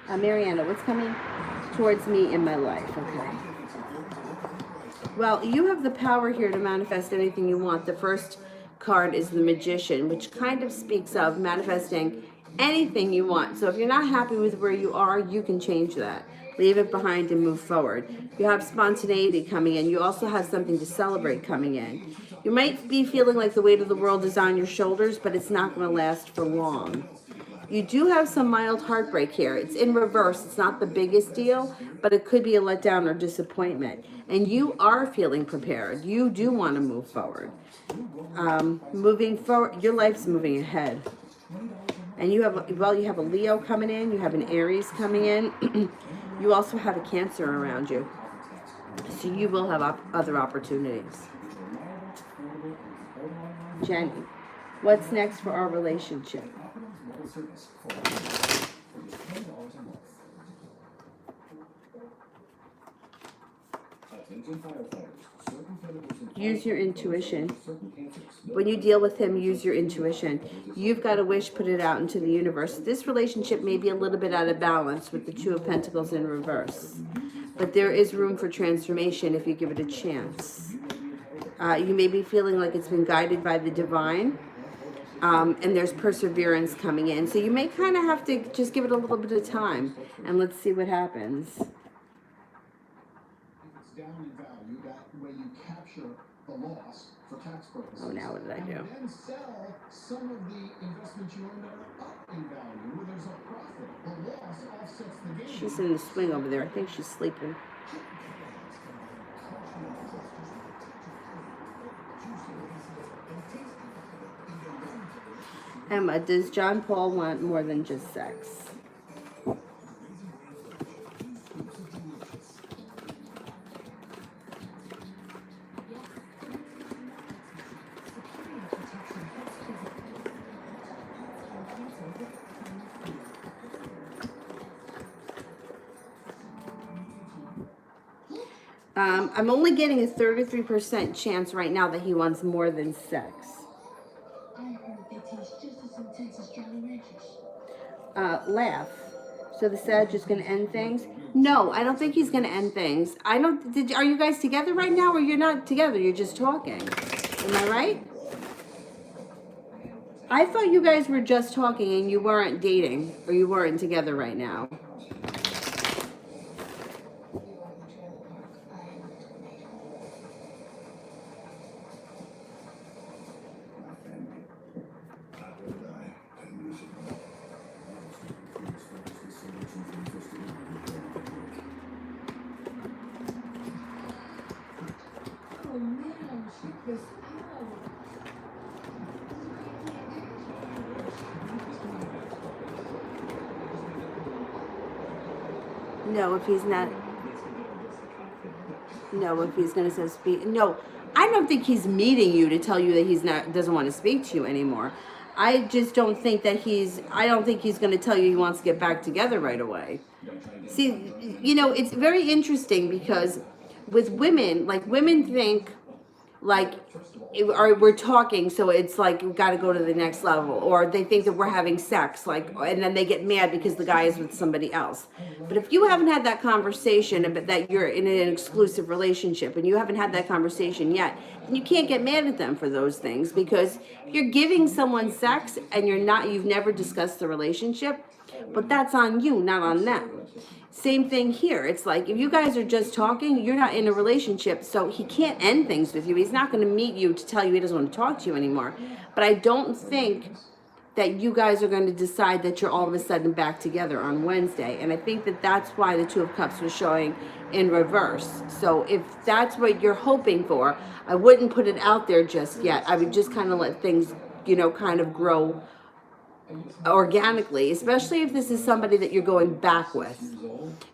Mariana, what's coming towards me in my life? Okay. Well, you have the power here to manifest anything you want. The first card is the Magician, which kind of speaks of manifesting anything you want. So if you're not happy with where you are, you can change that. Leave it behind and move forward. You have spontaneity coming in. You also have something to celebrate coming in. You might be feeling like the weight of the world is on your shoulders, but it's not going to last for long. You do have some mild heartbreak here. It's in reverse. It's not the biggest deal, but it could be a letdown or disappointment. And you are feeling prepared. You do want to move forward. Moving forward, your life's moving ahead. And you have, well, you have a Leo coming in. You have an Aries coming in. You also have a Cancer around you. So you will have other opportunities. Jenny, what's next for our relationship? Use your intuition. When you deal with him, use your intuition. You've got a wish, put it out into the universe. This relationship may be a little bit out of balance with the Two of Pentacles in reverse. But there is room for transformation if you give it a chance. You may be feeling like it's been guided by the divine. And there's perseverance coming in. So you may kind of have to just give it a little bit of time. And let's see what happens.
If it's down in value, that way you capture the loss for tax purposes.
Oh, now what did I do?
And then sell some of the investments you own that are up in value where there's a profit. The loss offsets the gain.
She's in the swing over there. I think she's sleeping. Emma, does John Paul want more than just sex? I'm only getting a 33% chance right now that he wants more than sex. Laugh. So the Sag is going to end things? No, I don't think he's going to end things. Are you guys together right now, or you're not together? You're just talking. Am I right? I thought you guys were just talking and you weren't dating, or you weren't together right now. No, if he's not. No, if he's going to speak. No, I don't think he's meeting you to tell you that doesn't want to speak to you anymore. I just don't think that I don't think he's going to tell you he wants to get back together right away. See, it's very interesting because with women, like women think like or we're talking, so it's like we've got to go to the next level, or they think that we're having sex, like, and then they get mad because the guy is with somebody else. But if you haven't had that conversation about that you're in an exclusive relationship and you haven't had that conversation yet, then you can't get mad at them for those things, because you're giving someone sex and you've never discussed the relationship, but that's on you, not on them. Same thing here. It's like if you guys are just talking, you're not in a relationship, so he can't end things with you. He's not going to meet you to tell you he doesn't want to talk to you anymore. But I don't think that you guys are going to decide that you're all of a sudden back together on Wednesday. And I think that that's why the Two of Cups was showing in reverse. So if that's what you're hoping for, I wouldn't put it out there just yet. I would just kind of let things, kind of grow organically, especially if this is somebody that you're going back with,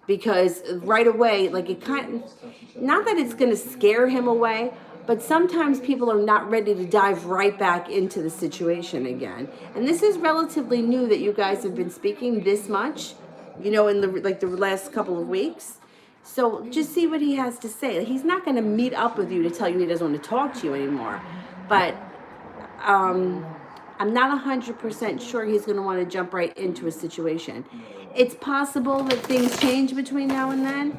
because right away, like, it kind of, not that it's going to scare him away, but sometimes people are not ready to dive right back into the situation again. And this is relatively new that you guys have been speaking this much, in the last couple of weeks. So just see what he has to say. He's not going to meet up with you to tell you he doesn't want to talk to you anymore, but I'm not 100% sure he's going to want to jump right into a situation. It's possible that things change between now and then.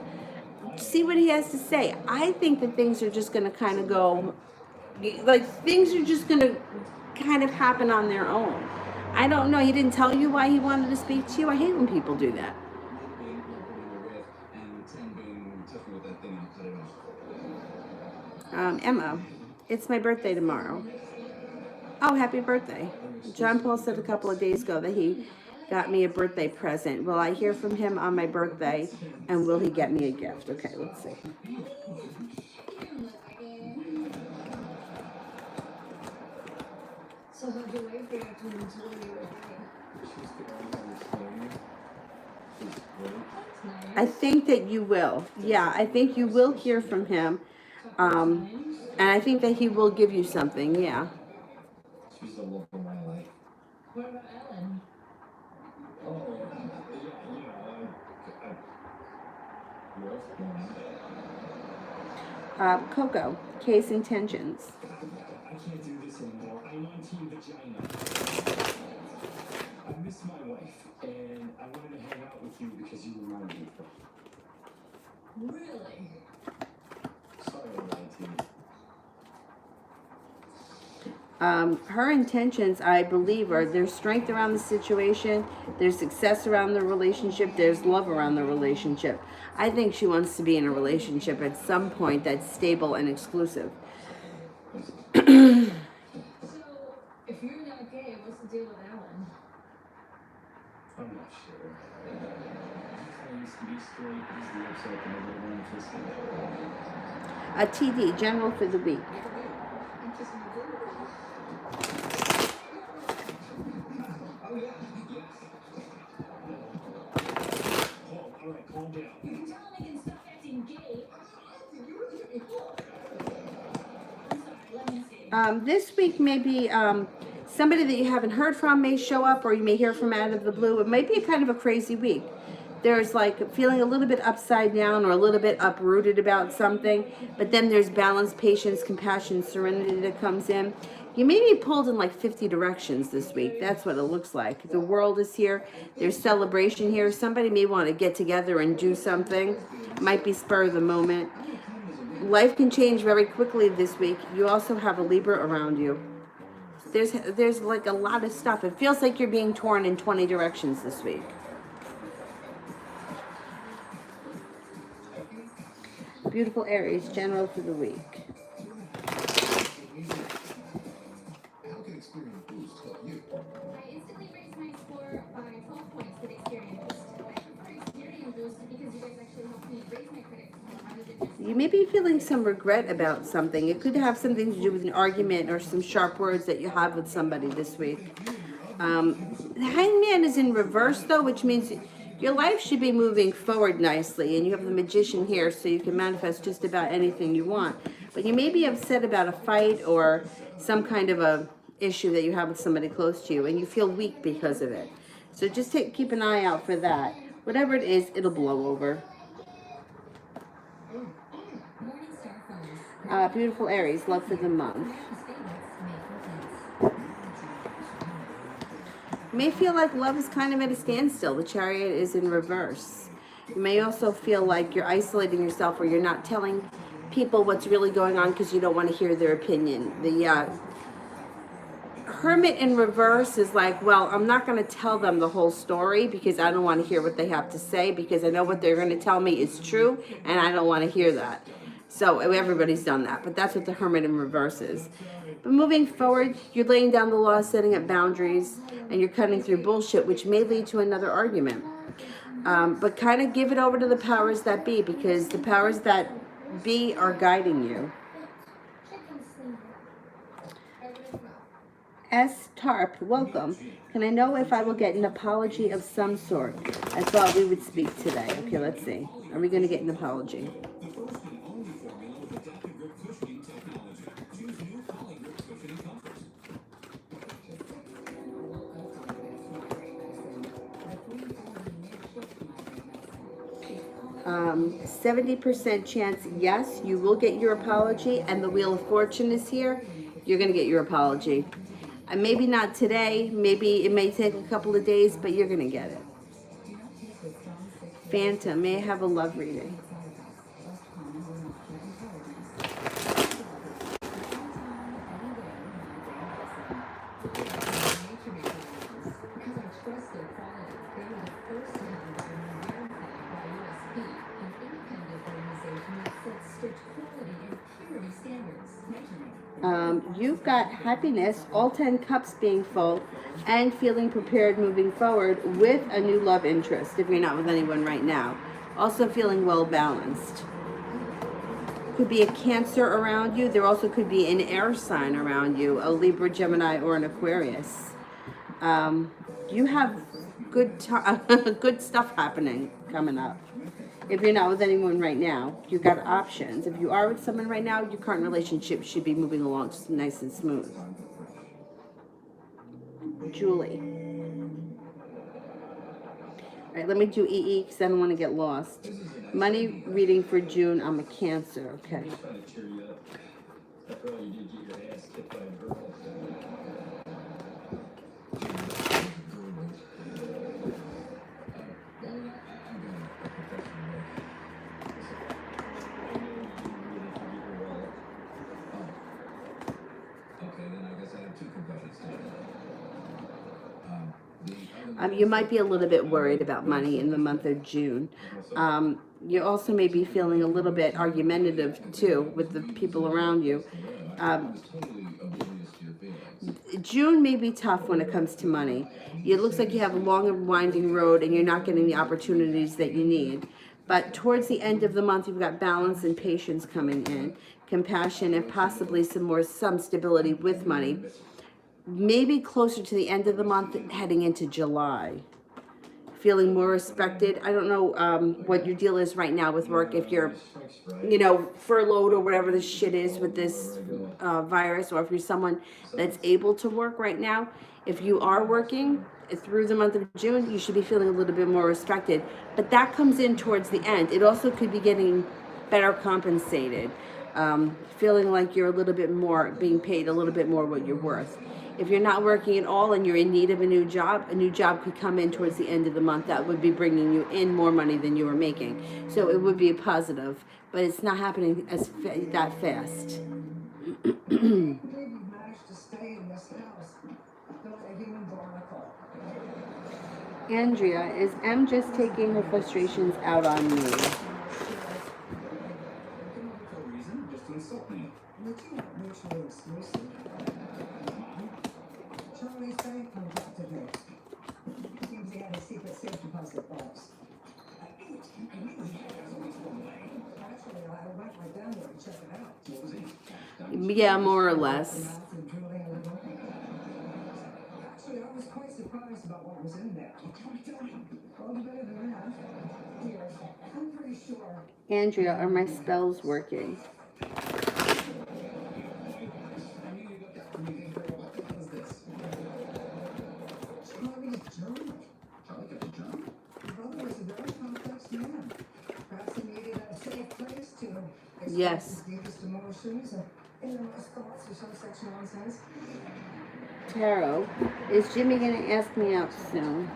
See what he has to say. I think that things are just going to kind of go, like, things are just going to kind of happen on their own. I don't know. He didn't tell you why he wanted to speak to you. I hate when people do that. Emma, it's my birthday tomorrow. Oh, happy birthday. John Paul said a couple of days ago that he got me a birthday present. Will I hear from him on my birthday, and will he get me a gift? Okay, let's see.
So how'd you wait for your to enjoy your
I think that you will. Yeah, I think you will hear from him. And I think that he will give you something, yeah.
She's the love of my life.
What about Ellen?
Oh, yeah,
Coco, case intentions.
I can't do this anymore. I'm on Team Vagina. I miss my wife, and I wanted to hang out with you because you remind me of her.
Really?
Sorry I lied to you.
Her intentions, I believe, are there's strength around the situation, there's success around the relationship, there's love around the relationship. I think she wants to be in a relationship at some point that's stable and exclusive.
So, if you're not gay, what's the deal with Ellen?
I'm not sure. I used to be straight. He's the upset and everyone just
A TD, general for the week.
Calm down.
You can tell him he can stop acting gay. I'm sorry, let me see.
This week maybe somebody that you haven't heard from may show up, or you may hear from out of the blue. It might be kind of a crazy week. There's like feeling a little bit upside down or a little bit uprooted about something, but then there's balance, patience, compassion, serenity that comes in. You may be pulled in like 50 directions this week. That's what it looks like. The world is here. There's celebration here. Somebody may want to get together and do something. Might be spur of the moment. Life can change very quickly this week. You also have a Libra around you. There's like a lot of stuff. It feels like you're being torn in 20 directions this week. Beautiful Aries, general for the week.
How can Experian Boost help you?
I instantly raised my score by 12 points with Experian Boost. I prefer Experian Boost because you guys actually helped me raise my credit score rather than just...
You may be feeling some regret about something. It could have something to do with an argument or some sharp words that you have with somebody this week. The Hangman is in reverse, though, which means your life should be moving forward nicely, and you have the Magician here, so you can manifest just about anything you want. But you may be upset about a fight or some kind of a issue that you have with somebody close to you, and you feel weak because of it. So just keep an eye out for that. Whatever it is, it'll blow over. Beautiful Aries, love for the month. You may feel like love is kind of at a standstill. The Chariot is in reverse. You may also feel like you're isolating yourself, or you're not telling people what's really going on because you don't want to hear their opinion. The Hermit in reverse is like, well, I'm not going to tell them the whole story because I don't want to hear what they have to say, because I know what they're going to tell me is true and I don't want to hear that. So everybody's done that, but that's what the Hermit in reverse is. But moving forward, you're laying down the law, setting up boundaries, and you're cutting through bullshit, which may lead to another argument. But kind of give it over to the powers that be, because the powers that be are guiding you. S. Tarp, welcome. Can I know if I will get an apology of some sort? I thought we would speak today. Okay, let's see. Are we going to get an apology? Um, 70% chance, yes, you will get your apology, and the Wheel of Fortune is here. You're going to get your apology. Maybe not today, maybe it may take a couple of days, but you're going to get it. Phantom, may I have a love reading? You've got happiness, all 10 cups being full, and feeling prepared moving forward with a new love interest, if you're not with anyone right now. Also feeling well balanced. Could be a Cancer around you. There also could be an air sign around you, a Libra, Gemini, or an Aquarius. You have good good stuff happening coming up. If you're not with anyone right now, you've got options. If you are with someone right now, your current relationship should be moving along just nice and smooth. Julie. All right, let me do EE because I don't want to get lost. Money reading for June. I'm a Cancer. Okay. You might be a little bit worried about money in the month of June. You also may be feeling a little bit argumentative too with the people around you. June may be tough when it comes to money. It looks like you have a long and winding road and you're not getting the opportunities that you need. But towards the end of the month, you've got balance and patience coming in, compassion, and possibly some stability with money. Maybe closer to the end of the month, heading into July. Feeling more respected. I don't know what your deal is right now with work. If you're, furloughed or whatever this shit is with this virus, or if you're someone that's able to work right now. If you are working through the month of June, you should be feeling a little bit more respected. But that comes in towards the end. It also could be getting better compensated. Feeling like you're a little bit more, being paid a little bit more what you're worth. If you're not working at all and you're in need of a new job could come in towards the end of the month that would be bringing you in more money than you were making. So it would be a positive, but it's not happening that fast. Andrea, is M just taking her frustrations out on me?
Charlie's bank contacted me. Seems he had a secret safe deposit box. Actually, I went right down there to check it out.
Yeah, more or less.
Actually, I was quite surprised about what was in there. Well, better than that. Here, I'm pretty sure.
Andrea, are my spells working? Yes.
Deepest emotions and innermost thoughts or some such nonsense.
Tarot, is Jimmy gonna ask me out soon?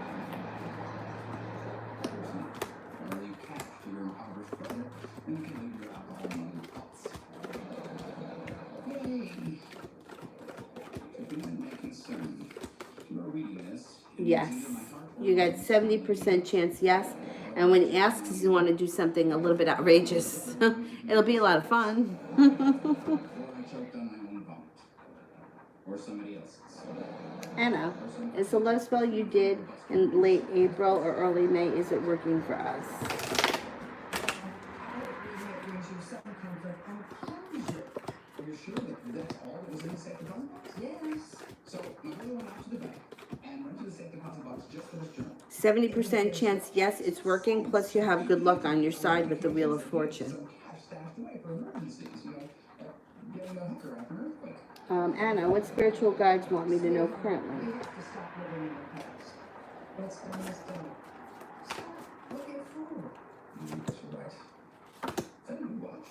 Or you cash for your impoverished brother, and you can leave your alcohol and other thoughts. Yay! To whom it may concern, you are reading this.
Yes. You got 70% chance yes. And when he asks you want to do something a little bit outrageous, it'll be a lot of fun.
Or I choked on my own vomit. Or somebody else's.
Anna, is the love spell you did in late April or early May, is it working for us?
It brings you some comfort and closure.
Are you sure that that's all that was in the safe deposit box?
Yes.
So my brother went out to the bank and went to the safe deposit box just for this journal.
70% chance yes, it's working, plus you have good luck on your side with the Wheel of Fortune.
Some cash stashed away for emergencies, getting a hooker after an earthquake.
Anna, what spiritual guides want me to know currently?
We have to stop living in the past. What's done is done. Stop looking forward.
That's right. Is that a new watch?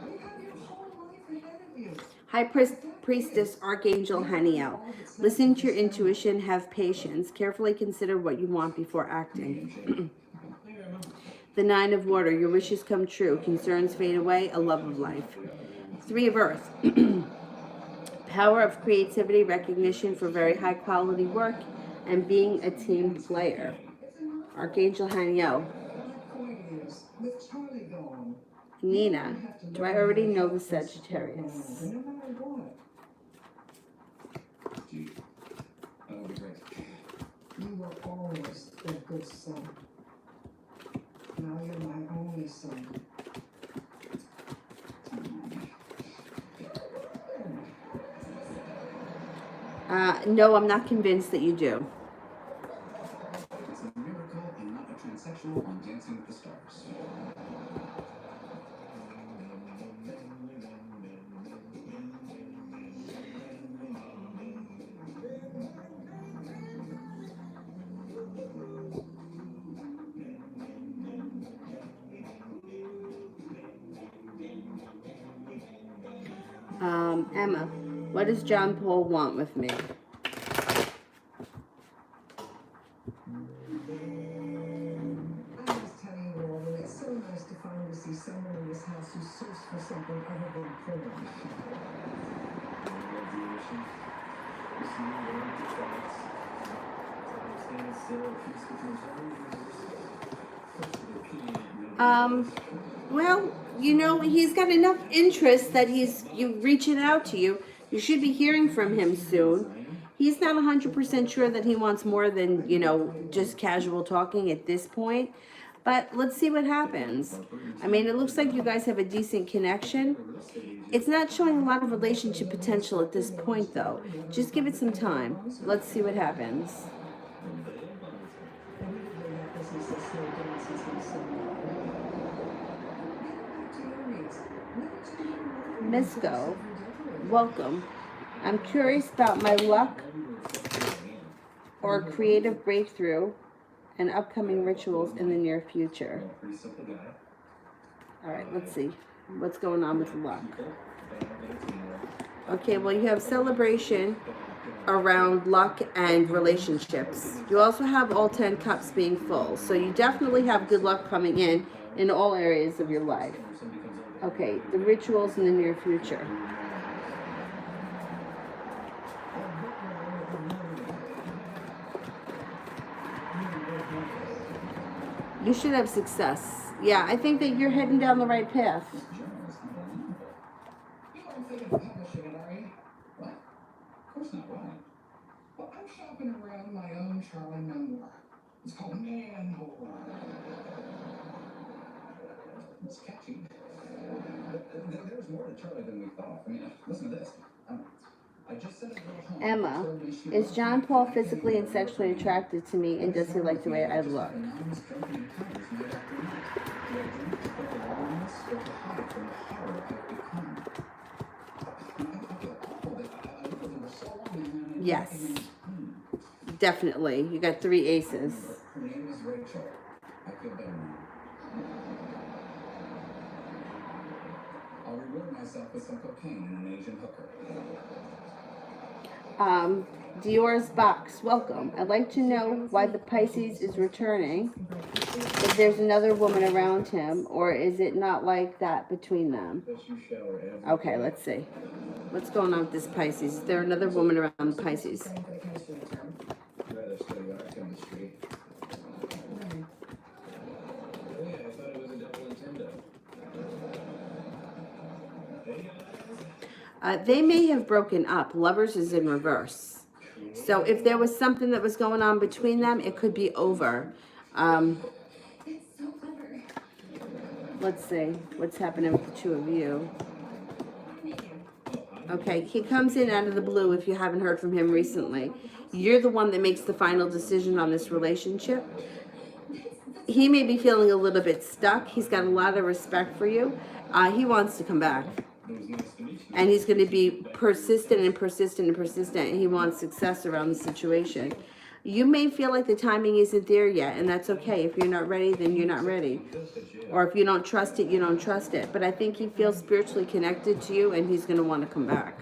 You have your whole life ahead of you.
High Priestess Archangel Haniel, listen to your intuition, have patience, carefully consider what you want before acting. The Nine of Water, your wishes come true, concerns fade away, a love of life. Three of Earth, power of creativity, recognition for very high quality work, and being a team player. Archangel Haniel.
My point is, with Charlie gone,
Nina, do I already know the Sagittarius?
no matter what,
Gee, that would be great.
you were always a good son. Now you're my only son.
No, I'm not convinced that you do.
It's a miracle and not a transsexual on Dancing with the Stars.
Emma, what does John Paul want with me?
I must tell you, Walden, it's so nice to finally see someone in this house who searches for something other than porn.
Well, you know, he's got enough interest that you reaching out to you. You should be hearing from him soon. He's not 100% sure that he wants more than, you know, just casual talking at this point. But let's see what happens. I mean, it looks like you guys have a decent connection. It's not showing a lot of relationship potential at this point, though. Just give it some time. Let's see what happens.
Admittedly, that business has slowed down since my son died. Get back to your roots. Let each other know
Misco, welcome. I'm curious about my luck or creative breakthrough and upcoming rituals in the near future.
Pretty simple guy.
All right, let's see what's going on with luck. Okay, well, you have celebration around luck and relationships. You also have all 10 cups being full, so you definitely have good luck coming in all areas of your life. Okay, the rituals in the near future. You should have success. Yeah, I think that you're heading down the right path.
You aren't thinking of publishing it, are you? What? Of course not. Why?
Well, I'm shopping around my own Charlie memoir. It's called Man Whore.
It's catchy. There's more to Charlie than we thought. I mean, listen to this. I just said a little home.
Emma, is John Paul physically and sexually attracted to me, and does he like the way I look?
Anonymous drunken encounters night after night. Do I drink to put the loneliness or to hide from the horror I've become? I feel awful that I lived with him for so long and I
Yes.
recognize
Definitely. You got 3 aces.
her name is Rachel. I feel better now. myself with some cocaine and an Asian hooker.
Dior's box, welcome. I'd like to know why the Pisces is returning. If there's another woman around him, or is it not like that between them? Okay, let's see. What's going on with this Pisces? Is there another woman around the Pisces?
I'd rather study art chemistry. Oh yeah, I thought it was a double Nintendo. Hey guys.
They may have broken up. Lovers is in reverse. So if there was something that was going on between them, it could be over.
It's so clever.
Let's see what's happening with the two of you. Okay, he comes in out of the blue if you haven't heard from him recently. You're the one that makes the final decision on this relationship. He may be feeling a little bit stuck. He's got a lot of respect for you. He wants to come back. And he's going to be persistent and persistent and persistent. He wants success around the situation. You may feel like the timing isn't there yet, and that's okay. If you're not ready, then you're not ready. Or if you don't trust it, you don't trust it. But I think he feels spiritually connected to you, and he's going to want to come back.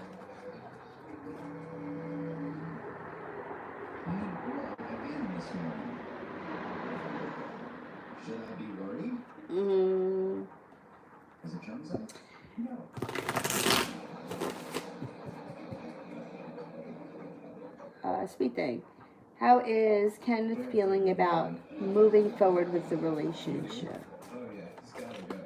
Should I be worried? Is it Jones? No.
Sweet thing. How is Kenneth feeling about moving forward with the relationship?
Oh yeah, he's gotta go.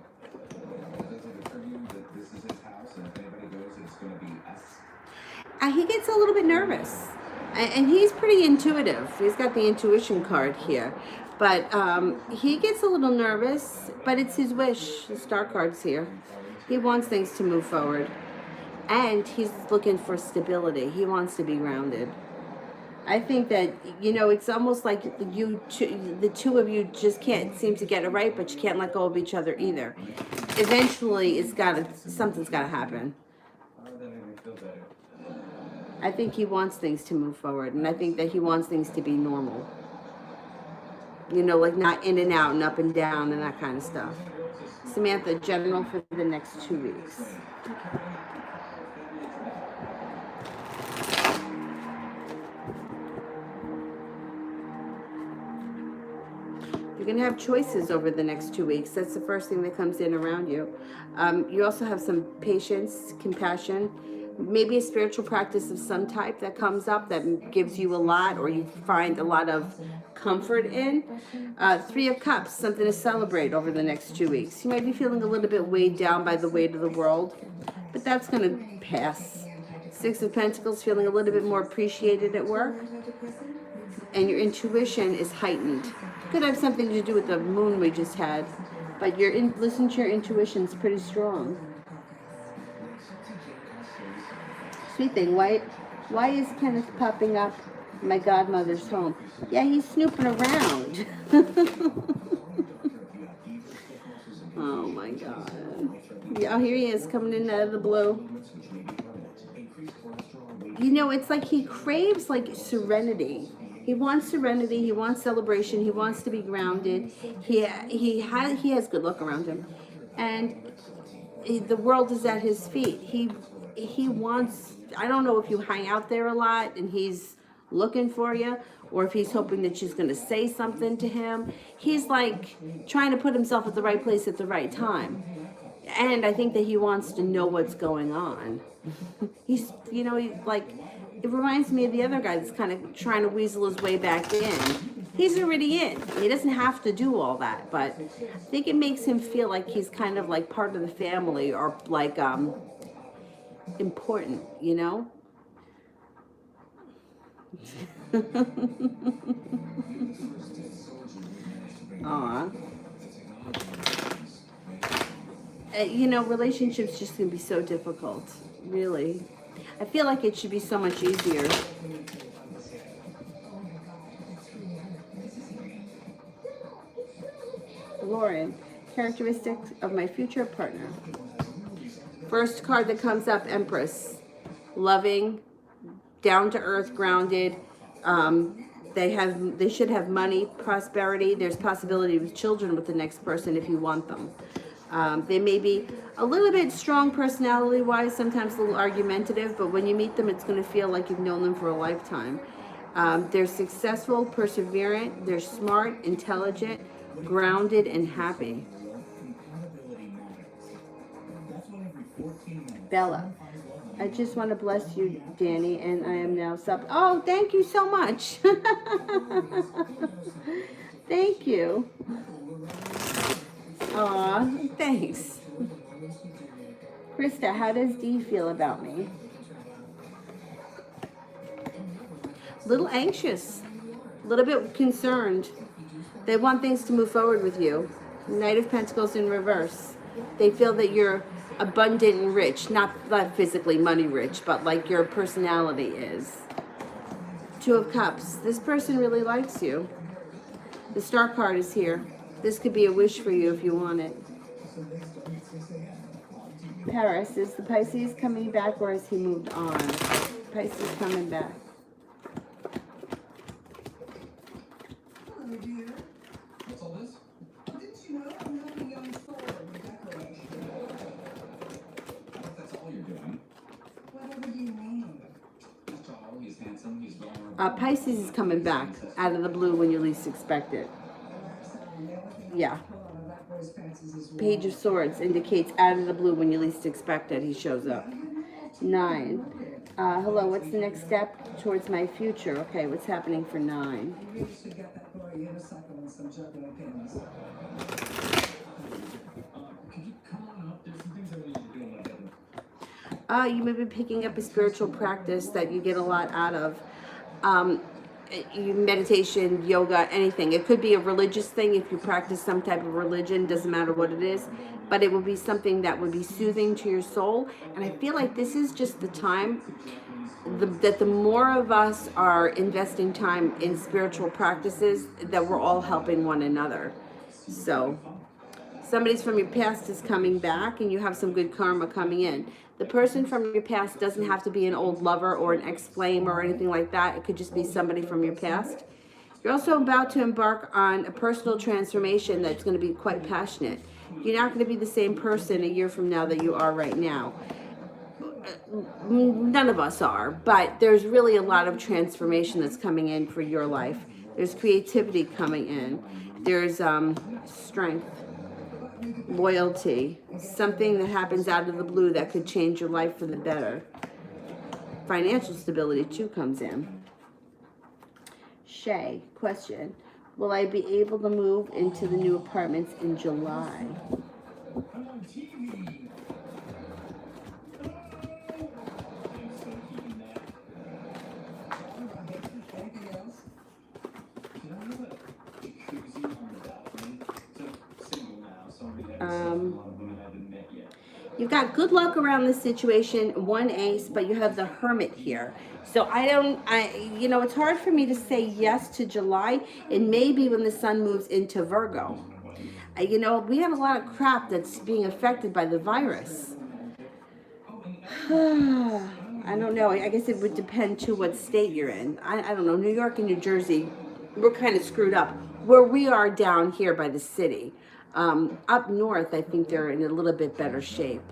Does it occur to you that this is his house and if anybody goes, it's gonna be us?
He gets a little bit nervous. And he's pretty intuitive. He's got the intuition card here. But he gets a little nervous, but it's his wish. The star card's here. He wants things to move forward. And he's looking for stability. He wants to be grounded. I think that, you know, it's almost like the two of you just can't seem to get it right, but you can't let go of each other either. Eventually, something's got to happen.
Oh, that made me feel better.
I think he wants things to move forward, and I think that he wants things to be normal. You know, like not in and out and up and down and that kind of stuff. Samantha, general for the next 2 weeks. You're going to have choices over the next 2 weeks. That's the first thing that comes in around you. You also have some patience, compassion, maybe a spiritual practice of some type that comes up that gives you a lot, or you find a lot of comfort in. 3 of Cups, something to celebrate over the next 2 weeks. You might be feeling a little bit weighed down by the weight of the world, but that's going to pass. 6 of Pentacles, feeling a little bit more appreciated at work. And your intuition is heightened. Could have something to do with the moon we just had, but listen to your intuition, it's pretty strong. Sweet thing, why is Kenneth popping up my godmother's home? Yeah, he's snooping around. Oh my God. Yeah, here he is coming in out of the blue. You know, it's like he craves like serenity. He wants serenity. He wants celebration. He wants to be grounded. He has good luck around him, and the world is at his feet. He wants. I don't know if you hang out there a lot and he's looking for you, or if he's hoping that she's going to say something to him. He's like trying to put himself at the right place at the right time, and I think that he wants to know what's going on. He's like. It reminds me of the other guy that's kind of trying to weasel his way back in. He's already in. He doesn't have to do all that, but I think it makes him feel like he's kind of like part of the family, or like important, you know? Aw. You know, relationships just can be so difficult, really. I feel like it should be so much easier. Lauren, characteristics of my future partner. First card that comes up, Empress. Loving, down to earth, grounded. They should have money, prosperity. There's possibility of children with the next person if you want them. They may be A little bit strong personality-wise, sometimes a little argumentative, but when you meet them, it's going to feel like you've known them for a lifetime. They're successful, perseverant, they're smart, intelligent, grounded, and happy. Bella, I just want to bless you, Danny, and I am now sub. Oh, thank you so much. Thank you. Aw, thanks. Krista, how does Dee feel about me? A little anxious, a little bit concerned. They want things to move forward with you. Knight of Pentacles in reverse. They feel that you're abundant and rich, not physically money rich, but like your personality is. Two of Cups. This person really likes you. The Star card is here. This could be a wish for you if you want it. Paris, is the Pisces coming back or has he moved on? Pisces coming back.
Hello, dear.
What's all this?
Didn't you know I'm helping young Thor with decoration?
I hope that's all you're doing.
Whatever you mean.
He's tall, he's handsome, he's vulnerable.
Pisces is coming back out of the blue when you least expect it. Yeah. Page of Swords indicates out of the blue when you least expect it, he shows up. 9. Hello, what's the next step towards my future? Okay, what's happening for 9?
You really should get that boy a unicycle and some juggling pins.
Could you come on up? There's some things I need to do in my bedroom.
You may be picking up a spiritual practice that you get a lot out of. Meditation, yoga, anything. It could be a religious thing if you practice some type of religion, doesn't matter what it is, but it will be something that would be soothing to your soul. And I feel like this is just the time that the more of us are investing time in spiritual practices, that we're all helping one another. So somebody's from your past is coming back and you have some good karma coming in. The person from your past doesn't have to be an old lover or an ex-flame or anything like that. It could just be somebody from your past. You're also about to embark on a personal transformation that's going to be quite passionate. You're not going to be the same person a year from now that you are right now. None of us are, but there's really a lot of transformation that's coming in for your life. There's creativity coming in. There's strength, loyalty, something that happens out of the blue that could change your life for the better. Financial stability too comes in. Shay, question. Will I be able to move into the new apartments in July?
I'm on TV. I'm still keeping that.
Anything else?
You know, I have a jacuzzi on the balcony. So single now, so I'm gonna have a lot of women I haven't met yet.
You've got good luck around this situation, 1 ace, but you have the Hermit here. So it's hard for me to say yes to July, and maybe when the sun moves into Virgo. We have a lot of crap that's being affected by the virus. I don't know. I guess it would depend to what state you're in. I don't know. New York and New Jersey, we're kind of screwed up. Where we are down here by the city. Up north, I think they're in a little bit better shape.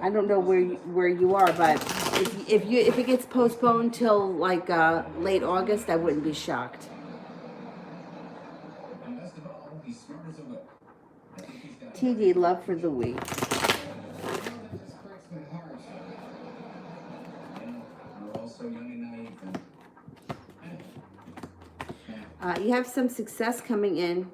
I don't know where you are, but if it gets postponed till like late August, I wouldn't be shocked. TD, love for the week. You have some success coming in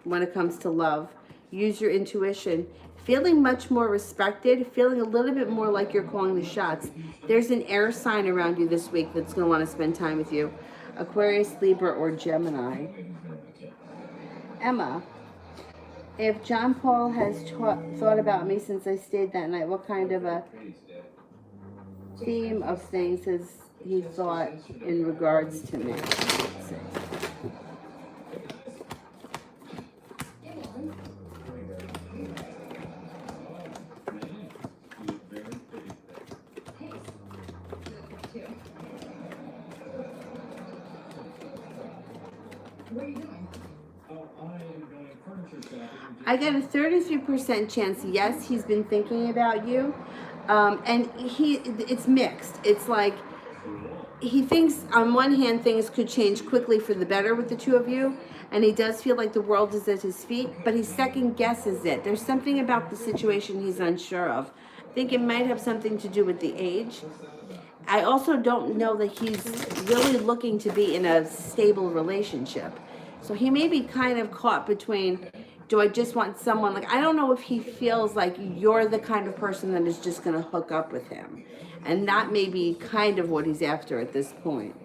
when it comes to love. Use your intuition. Feeling much more respected, feeling a little bit more like you're calling the shots. There's an air sign around you this week that's going to want to spend time with you. Aquarius, Libra, or Gemini. Emma, if John Paul has thought about me since I stayed that night, what kind of a theme of things has he thought in regards to me? Let's see. I get a 33% chance, yes, he's been thinking about you. And it's mixed. It's like he thinks on one hand things could change quickly for the better with the two of you, and he does feel like the world is at his feet, but he second guesses it. There's something about the situation he's unsure of. I think it might have something to do with the age. I also don't know that he's really looking to be in a stable relationship. So he may be kind of caught between, do I just want someone, like, I don't know if he feels like you're the kind of person that is just going to hook up with him. And that may be kind of what he's after at this point.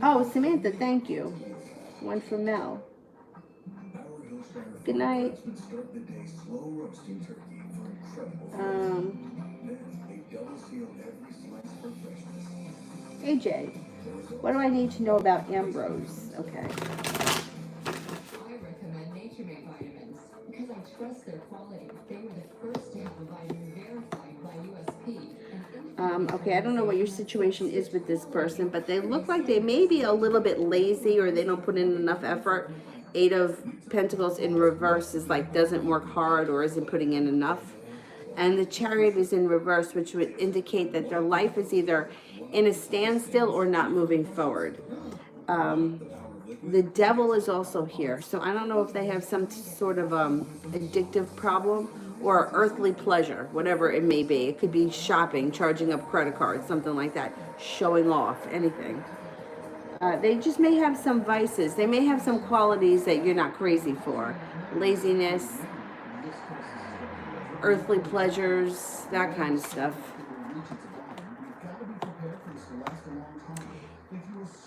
Oh, Samantha, thank you. One for Mel. Good night.
Start the day slow roasting turkey for incredible flavor. Then they double seal every slice for freshness.
AJ, what do I need to know about Ambrose? Okay.
I recommend Nature Made vitamins because I trust their quality. They were the first to have a vitamin verified by USP.
Okay, I don't know what your situation is with this person, but they look like they may be a little bit lazy or they don't put in enough effort. 8 of Pentacles in reverse is like doesn't work hard or isn't putting in enough. And the Chariot is in reverse, which would indicate that their life is either in a standstill or not moving forward. The Devil is also here. So I don't know if they have some sort of addictive problem or earthly pleasure, whatever it may be. It could be shopping, charging up credit cards, something like that, showing off, anything. They just may have some vices. They may have some qualities that you're not crazy for. Laziness, earthly pleasures, that kind of stuff.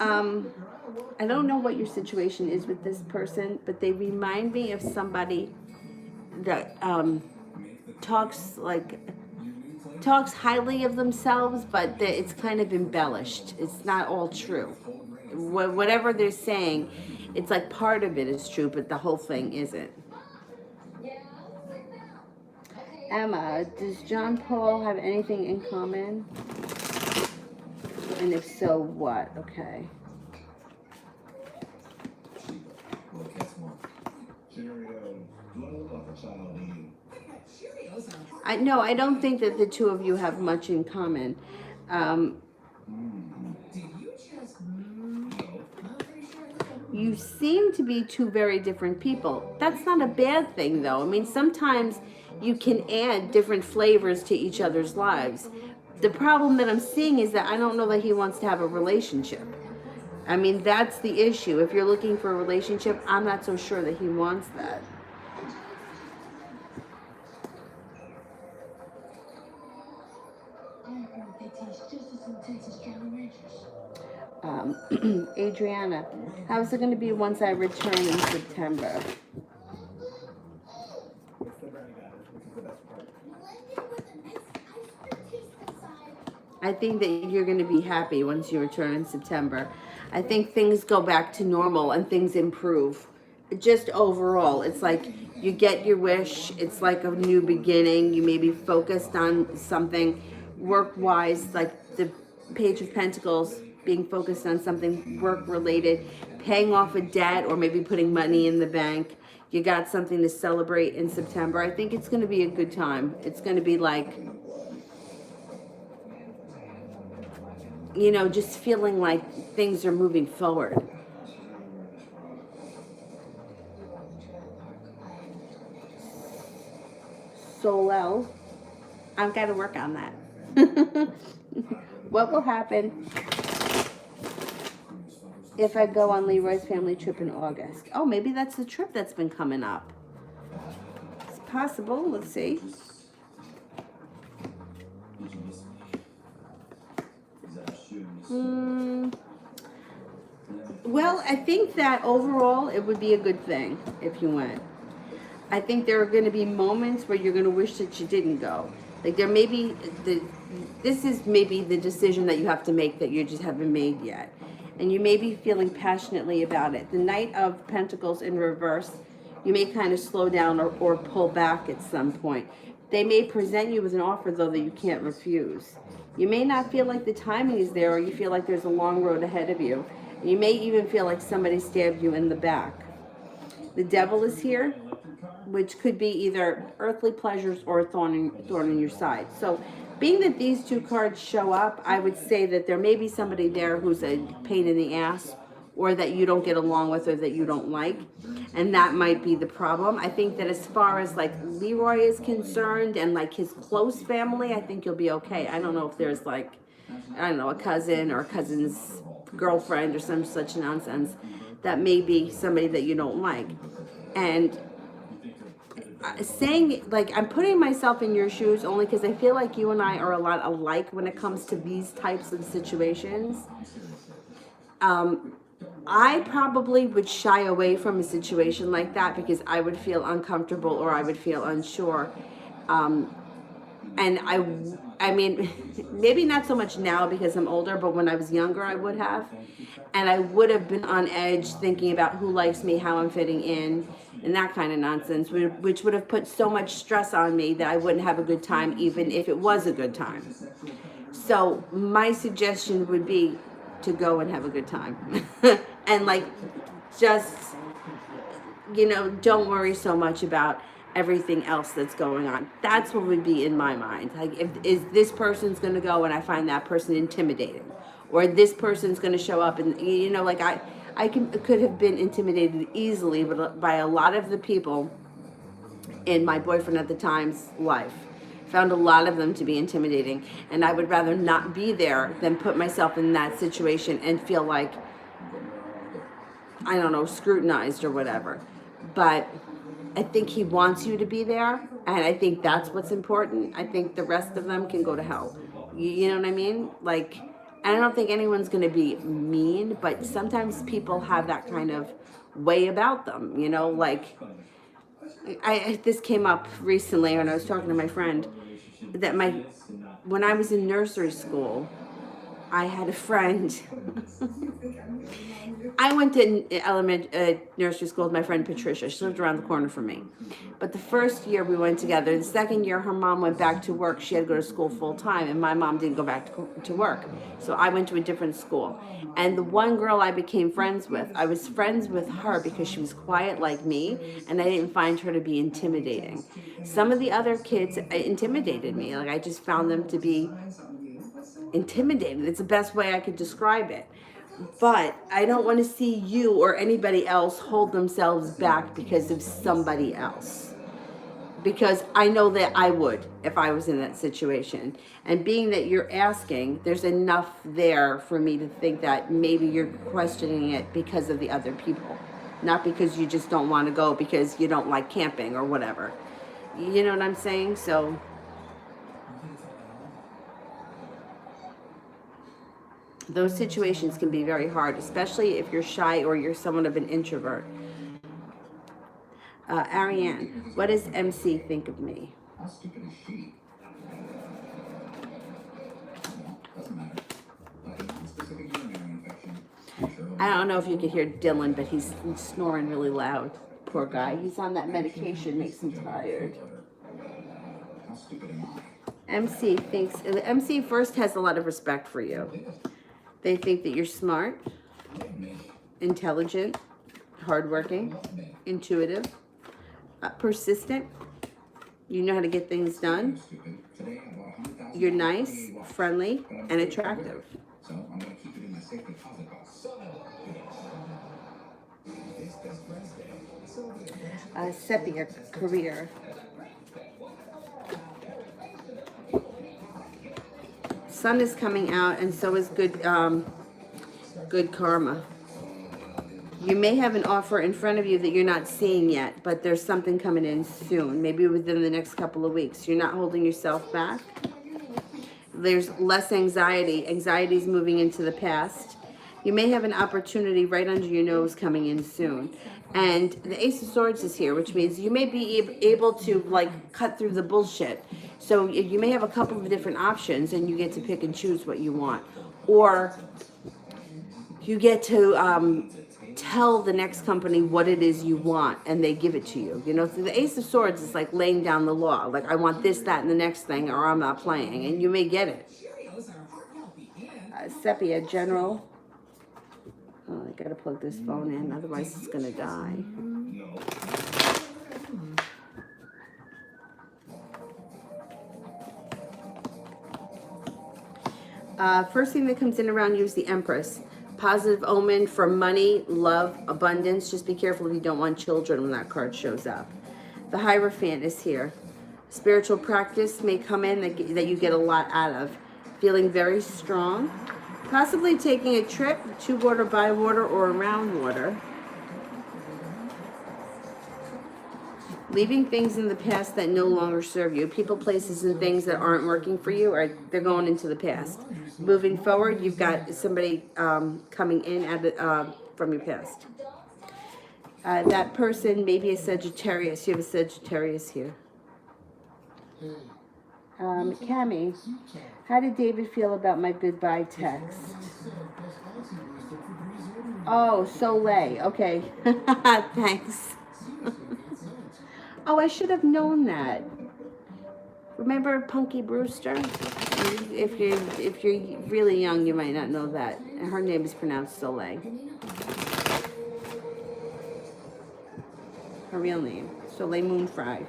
I don't know what your situation is with this person, but they remind me of somebody that talks highly of themselves, but it's kind of embellished. It's not all true. Whatever they're saying, it's like part of it is true, but the whole thing isn't. Emma, does John Paul have anything in common? And if so, what? Okay. I don't think that the two of you have much in common. You seem to be two very different people. That's not a bad thing, though. I mean, sometimes you can add different flavors to each other's lives. The problem that I'm seeing is that I don't know that he wants to have a relationship. I mean, that's the issue. If you're looking for a relationship, I'm not so sure that he wants that. Adriana, how's it going to be once I return in September? I think that you're going to be happy once you return in September. I think things go back to normal and things improve. Just overall, it's like you get your wish. It's like a new beginning. You may be focused on something work-wise, like the Page of Pentacles, being focused on something work-related, paying off a debt, or maybe putting money in the bank. You got something to celebrate in September. I think it's going to be a good time. It's going to be like, you know, just feeling like things are moving forward. Solel, I've got to work on that. What will happen if I go on Leroy's family trip in August? Oh, maybe that's the trip that's been coming up. It's possible. Let's see. Well, I think that overall it would be a good thing if you went. I think there are going to be moments where you're going to wish that you didn't go. Like there may be, this is maybe the decision that you have to make that you just haven't made yet. And you may be feeling passionately about it. The Knight of Pentacles in reverse, you may kind of slow down or pull back at some point. They may present you with an offer, though, that you can't refuse. You may not feel like the timing is there, or you feel like there's a long road ahead of you. You may even feel like somebody stabbed you in the back. The devil is here, which could be either earthly pleasures or a thorn in your side. So being that these two cards show up, I would say that there may be somebody there who's a pain in the ass, or that you don't get along with, or that you don't like. And that might be the problem. I think that as far as like Leroy is concerned and like his close family, I think you'll be okay. I don't know if there's like, I don't know, a cousin or a cousin's girlfriend or some such nonsense. That may be somebody that you don't like. And saying, like, I'm putting myself in your shoes only because I feel like you and I are a lot alike when it comes to these types of situations. I probably would shy away from a situation like that because I would feel uncomfortable or I would feel unsure. And I mean, maybe not so much now because I'm older, but when I was younger, I would have. And I would have been on edge thinking about who likes me, how I'm fitting in, and that kind of nonsense, which would have put so much stress on me that I wouldn't have a good time, even if it was a good time. So my suggestion would be to go and have a good time. And like, just, you know, don't worry so much about everything else that's going on. That's what would be in my mind. Like, is this person's going to go and I find that person intimidating, or this person's going to show up and, you know, like could have been intimidated easily by a lot of the people in my boyfriend at the time's life. Found a lot of them to be intimidating, and I would rather not be there than put myself in that situation and feel like, I don't know, scrutinized or whatever. But I think he wants you to be there, and I think that's what's important. I think the rest of them can go to hell. You know what I mean? Like, I don't think anyone's going to be mean, but sometimes people have that kind of way about them, you know, like, this came up recently when I was talking to my friend, that when I was in nursery school, I had a friend. I went to nursery school with my friend Patricia. She lived around the corner from me. But the first year we went together. The second year her mom went back to work. She had to go to school full time, and my mom didn't go back to work. So I went to a different school. And the one girl I became friends with, I was friends with her because she was quiet like me, and I didn't find her to be intimidating. Some of the other kids intimidated me. Like, I just found them to be intimidating. It's the best way I could describe it. But I don't want to see you or anybody else hold themselves back because of somebody else. Because I know that I would if I was in that situation. And being that you're asking, there's enough there for me to think that maybe you're questioning it because of the other people. Not because you just don't want to go because you don't like camping or whatever. You know what I'm saying? So those situations can be very hard, especially if you're shy or you're somewhat of an introvert. Ariane, what does MC think of me?
How stupid is she? Doesn't matter. Like a non-specific urinary infection.
I don't know if you could hear Dylan, but he's snoring really loud. Poor guy. He's on that medication, makes him tired.
How stupid am I?
MC first has a lot of respect for you. They think that you're smart, intelligent, hardworking, intuitive, persistent. You know how to get things done. You're nice, friendly, and attractive.
So I'm gonna keep it in my safe deposit box.
Sepia, career. Sun is coming out, and so is good karma. You may have an offer in front of you that you're not seeing yet, but there's something coming in soon, maybe within the next couple of weeks. You're not holding yourself back. There's less anxiety. Anxiety is moving into the past. You may have an opportunity right under your nose coming in soon. And the Ace of Swords is here, which means you may be able to, like, cut through the bullshit. So you may have a couple of different options, and you get to pick and choose what you want. Or you get to tell the next company what it is you want, and they give it to you. You know, so the Ace of Swords is like laying down the law. Like, I want this, that, and the next thing, or I'm not playing. And you may get it. Sepia, General. Oh, I gotta plug this phone in, otherwise it's gonna die.
No.
First thing that comes in around you is the Empress. Positive omen for money, love, abundance. Just be careful if you don't want children when that card shows up. The Hierophant is here. Spiritual practice may come in that you get a lot out of. Feeling very strong. Possibly taking a trip to water, by water, or around water. Leaving things in the past that no longer serve you. People, places, and things that aren't working for you, they're going into the past. Moving forward, you've got somebody coming in from your past. That person may be a Sagittarius. You have a Sagittarius here. Cami, how did David feel about my goodbye text? Oh, Soleil. Okay. Thanks. Oh, I should have known that. Remember Punky Brewster? If you're really young, you might not know that. Her name is pronounced Soleil. Her real name, Soleil Moonfry.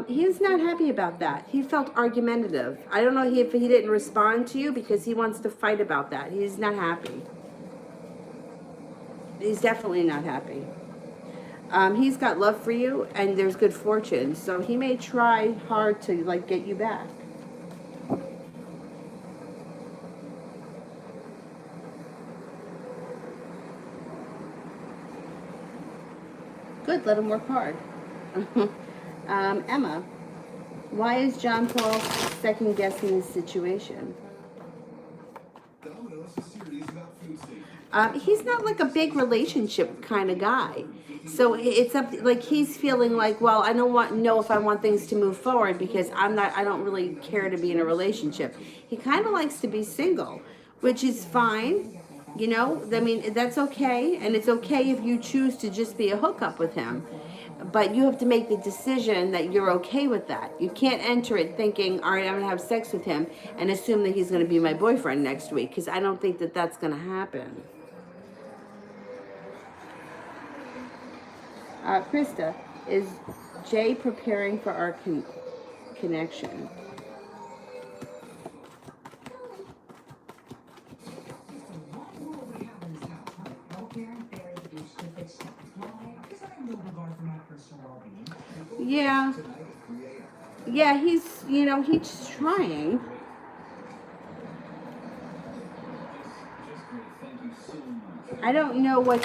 He's not happy about that. He felt argumentative. I don't know if he didn't respond to you because he wants to fight about that. He's not happy. He's definitely not happy. He's got love for you and there's good fortune. So he may try hard to get you back. Good, let him work hard. Emma, why is John Paul second guessing the situation? He's not like a big relationship kind of guy. So it's up, he's feeling like, well, I don't know if I want things to move forward because I don't really care to be in a relationship. He kind of likes to be single, which is fine. You know, I mean, that's okay. And it's okay if you choose to just be a hookup with him. But you have to make the decision that you're okay with that. You can't enter it thinking, all right, I'm going to have sex with him and assume that he's going to be my boyfriend next week, because I don't think that that's going to happen. Krista, is Jay preparing for our connection? Yeah. Yeah, he's trying. I don't know what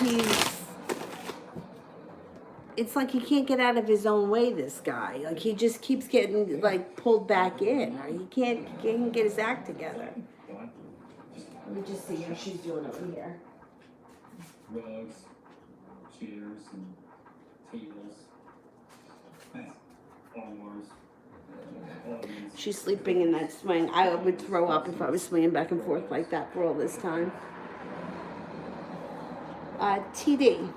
it's like he can't get out of his own way, this guy. Like, he just keeps getting, pulled back in. Or he can't get his act together. Let me just see how she's doing over here.
Rugs, chairs, and tables.
She's sleeping in that swing. I would throw up if I was swinging back and forth like that for all this time. TD.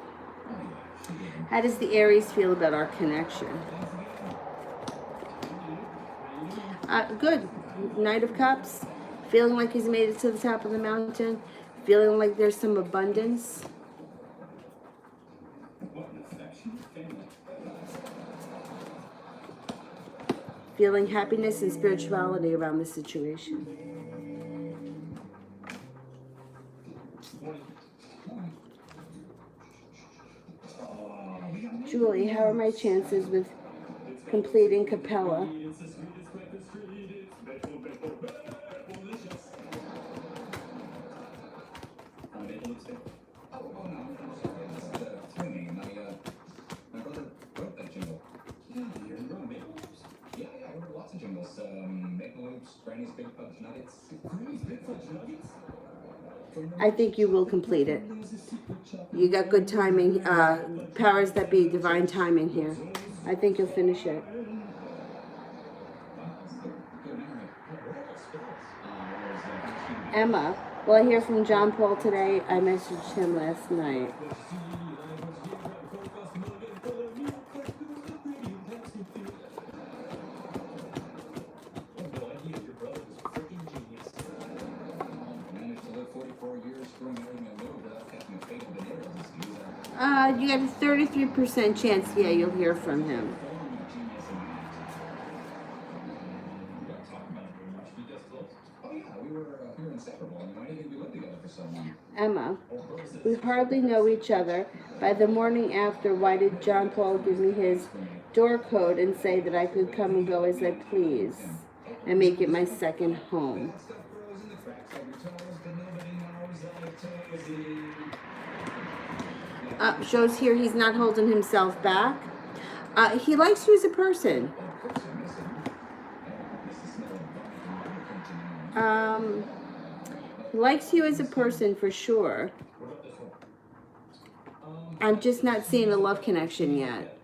How does the Aries feel about our connection? Good. Knight of Cups. Feeling like he's made it to the top of the mountain. Feeling like there's some abundance. Feeling happiness and spirituality around the situation. Julie, how are my chances with completing Capella? I think you will complete it. You got good timing, powers that be, divine timing here. I think you'll finish it. Emma, will I hear from John Paul today? I messaged him last night. You got a 33% chance, yeah, you'll hear from him.
We don't talk about it very much. We just close.
Oh yeah, we were inseparable. You know, I didn't think we lived together for so long.
Emma, we hardly know each other. By the morning after, why did John Paul give me his door code and say that I could come and go as I please and make it my second home?
Bad stuff grows in the cracks of your toes, but nobody knows like toesy.
Shows here he's not holding himself back. He likes you as a person.
Of course I miss him. Miss the smell of vomit and undercoat, you know.
He likes you as a person for sure.
What about this one?
I'm just not seeing a love connection yet.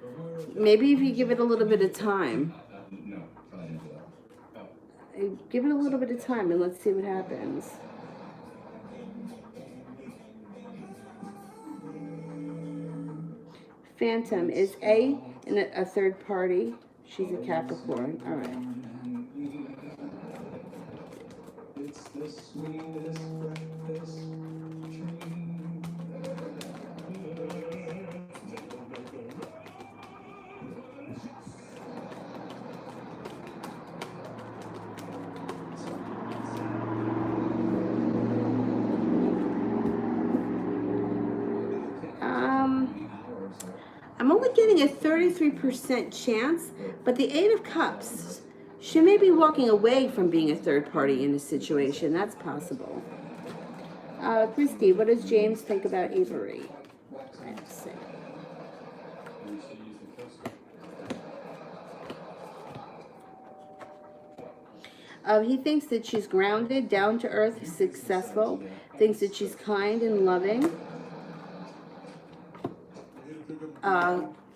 Maybe if you give it a little bit of time.
No, probably didn't do that. Oh.
Give it a little bit of time and let's see what happens. Phantom is A in a third party. She's a Capricorn. All right.
It's the sweetest breakfast dream.
I'm only getting a 33% chance, but the Eight of Cups, she may be walking away from being a third party in a situation. That's possible. Christy, what does James think about Avery? Let's see.
We should use the coaster.
He thinks that she's grounded, down to earth, successful, thinks that she's kind and loving.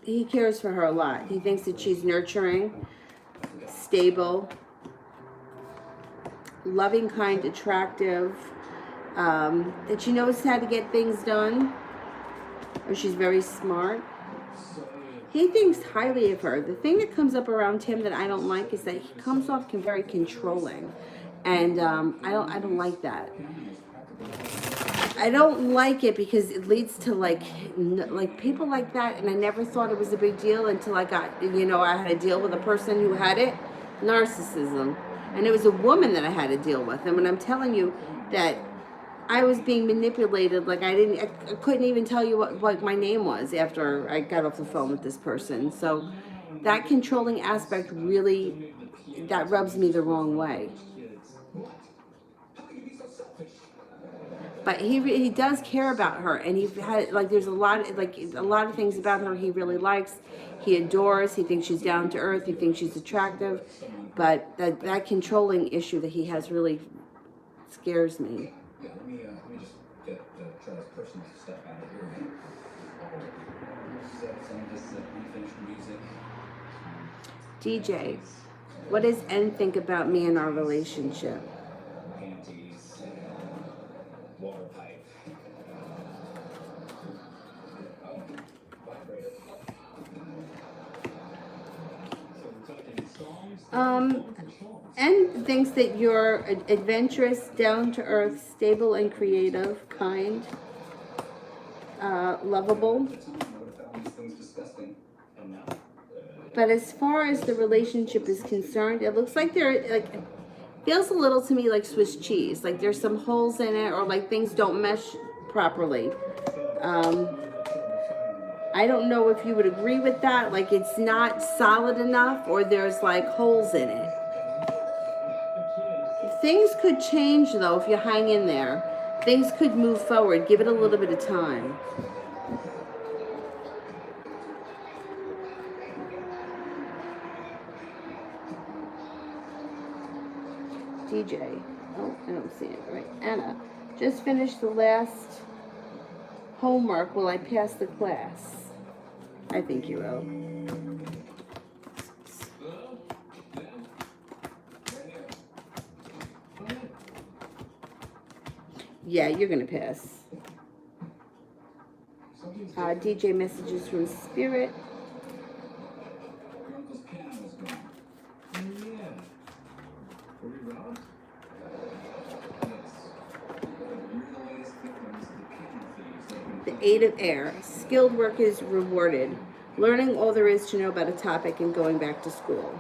He cares for her a lot. He thinks that she's nurturing, stable, loving, kind, attractive, that she knows how to get things done, or she's very smart. He thinks highly of her. The thing that comes up around him that I don't like is that he comes off very controlling, and I don't like that. I don't like it because it leads to like people like that, and I never thought it was a big deal until I got, I had to deal with a person who had it, narcissism, and it was a woman that I had to deal with. And when I'm telling you that I was being manipulated, like I couldn't even tell you what my name was after I got off the phone with this person. So that controlling aspect really, that rubs me the wrong way. But he does care about her, and he had there's a lot of things about her he really likes. He adores. He thinks she's down to earth. He thinks she's attractive, but that controlling issue that he has really scares me.
Yeah, let me just try this personal stuff out of here. Some just unfinished music.
DJ, what does N think about me and our relationship?
Panties. Water pipe. Vibrator.
So we're talking songs.
N thinks that you're adventurous, down to earth, stable and creative, kind, lovable. But as far as the relationship is concerned, it looks like feels a little to me like Swiss cheese. Like there's some holes in it, or like things don't mesh properly. I don't know if you would agree with that. Like it's not solid enough, or there's like holes in it. Things could change though if you hang in there. Things could move forward. Give it a little bit of time. DJ. Oh, I don't see it. Right. Anna, just finished the last homework. Will I pass the class? I think you will. Yeah, you're going to pass. DJ messages from Spirit.
Your uncle's piano's gone. Oh, yeah. Were we robbed? Yes. We're the latest victims of the piano thieves.
The Eight of Air. Skilled work is rewarded. Learning all there is to know about a topic and going back to school.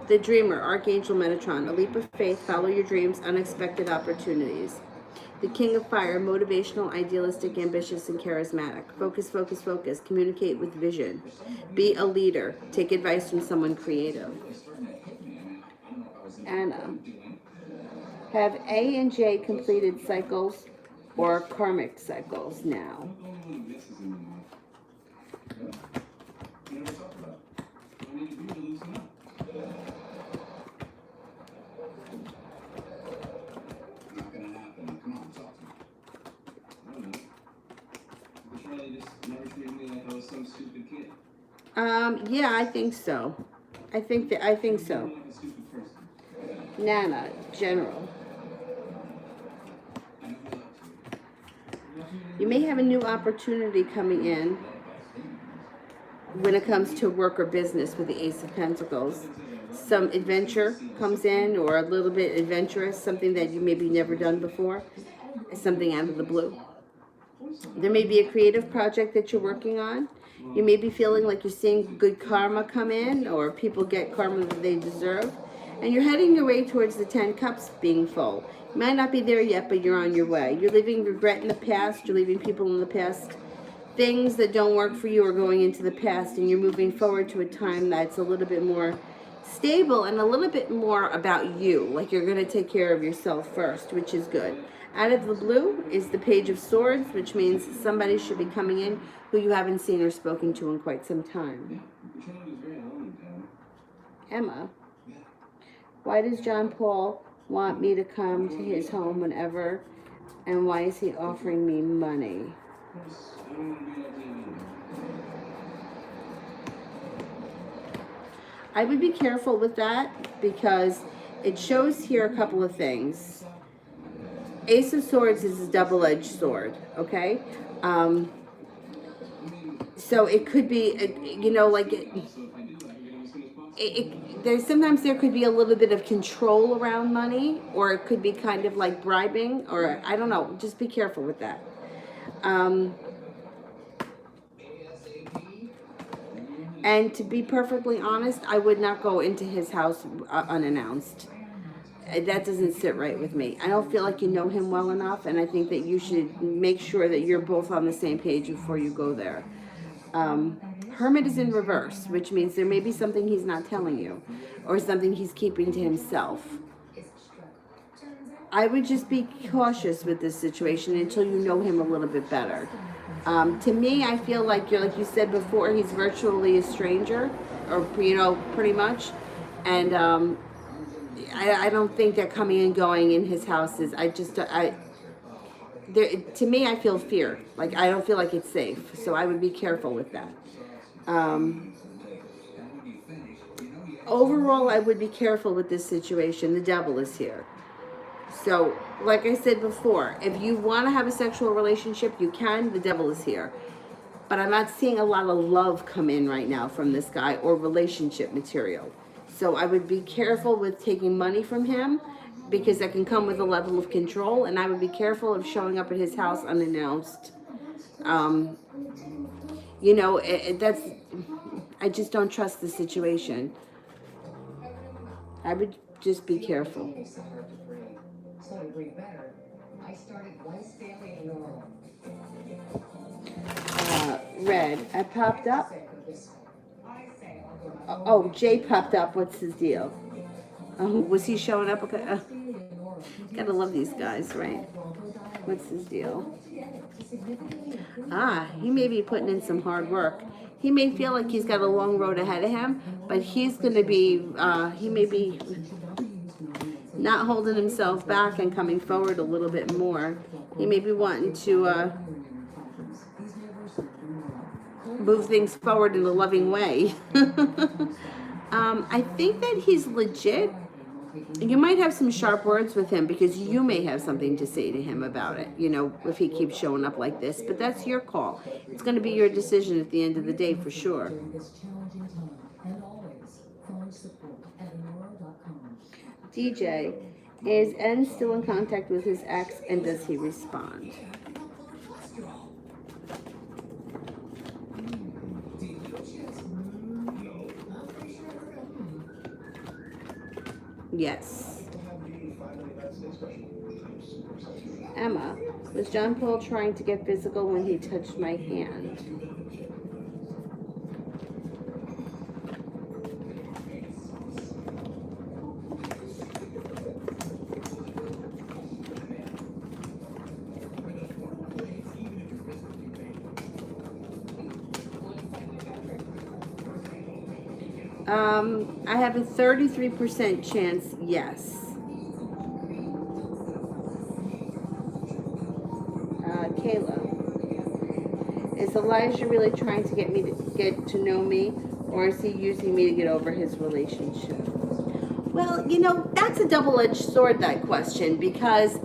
The Dreamer. Archangel Metatron. A leap of faith. Follow your dreams. Unexpected opportunities. The King of Fire. Motivational, idealistic, ambitious, and charismatic. Focus, focus, focus. Communicate with vision. Be a leader. Take advice from someone creative. Anna. Have A and J completed cycles or karmic cycles now?
Not gonna happen. Come on, talk to me. I don't know. Charlie just never treated me like I was some stupid kid.
Yeah, I think so. I think so.
Like a stupid person.
Nana, General.
I know he loves you.
You may have a new opportunity coming in when it comes to work or business with the Ace of Pentacles. Some adventure comes in, or a little bit adventurous, something that you maybe never done before, something out of the blue. There may be a creative project that you're working on. You may be feeling like you're seeing good karma come in, or people get karma that they deserve. And you're heading your way towards the 10 Cups being full. You might not be there yet, but you're on your way. You're leaving regret in the past. You're leaving people in the past. Things that don't work for you are going into the past, and you're moving forward to a time that's a little bit more stable and a little bit more about you. Like you're going to take care of yourself first, which is good. Out of the blue is the Page of Swords, which means somebody should be coming in who you haven't seen or spoken to in quite some time.
Charlie was very lonely, Dad.
Emma. Why does John Paul want me to come to his home whenever, and why is he offering me money?
I don't want to be like you anymore.
I would be careful with that because it shows here a couple of things. Ace of Swords is a double-edged sword, okay? So it could be, you know, like there's sometimes there could be a little bit of control around money, or it could be kind of like bribing, or I don't know. Just be careful with that. And to be perfectly honest, I would not go into his house unannounced. That doesn't sit right with me. I don't feel like you know him well enough, and I think that you should make sure that you're both on the same page before you go there. Hermit is in reverse, which means there may be something he's not telling you, or something he's keeping to himself. I would just be cautious with this situation until you know him a little bit better. To me, I feel like like you said before, he's virtually a stranger, or you know, pretty much, and I don't think that coming and going in his house is. To me, I feel fear. Like I don't feel like it's safe, so I would be careful with that. Overall, I would be careful with this situation. The devil is here. So, like I said before, if you want to have a sexual relationship, you can. The devil is here. But I'm not seeing a lot of love come in right now from this guy, or relationship material. So I would be careful with taking money from him, because that can come with a level of control. And I would be careful of showing up at his house unannounced. You know, I just don't trust the situation. I would just be careful.
So to breathe better, I started once daily in oral.
Red, I popped up. Oh, Jay popped up. What's his deal? Oh, was he showing up? Okay. Gotta love these guys, right? What's his deal? He may be putting in some hard work. He may feel like he's got a long road ahead of him, but he's going to be, he may be not holding himself back and coming forward a little bit more. He may be wanting to move things forward in a loving way. I think that he's legit. You might have some sharp words with him, because you may have something to say to him about it, you know, if he keeps showing up like this. But that's your call. It's going to be your decision at the end of the day, for sure. DJ, is N still in contact with his ex, and does he respond? Yes.
Have the 5 million United States question. I'm super excited.
Emma, was John Paul trying to get physical when he touched my hand? I have a 33% chance, yes. Kayla, is Elijah really trying to get to know me, or is he using me to get over his relationship? Well, you know, that's a double-edged sword, that question, because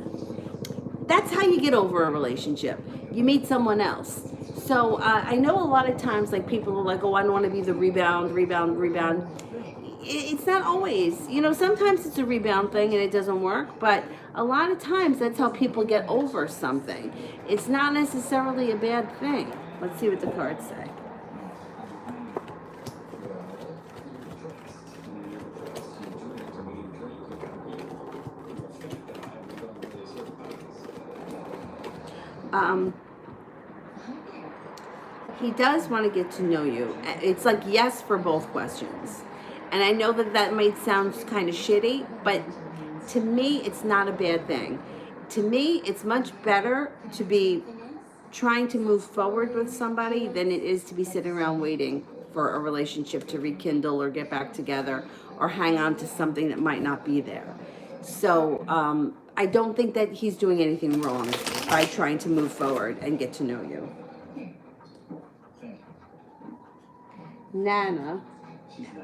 that's how you get over a relationship. You meet someone else. So I know a lot of times, like, people are like, oh, I don't want to be the rebound. It's not always, you know, sometimes it's a rebound thing and it doesn't work, but a lot of times that's how people get over something. It's not necessarily a bad thing. Let's see what the cards say. He does want to get to know you. It's like yes for both questions. And I know that that might sound kind of shitty, but to me, it's not a bad thing. To me, it's much better to be trying to move forward with somebody than it is to be sitting around waiting for a relationship to rekindle or get back together or hang on to something that might not be there. So I don't think that he's doing anything wrong by trying to move forward and get to know you. Nana,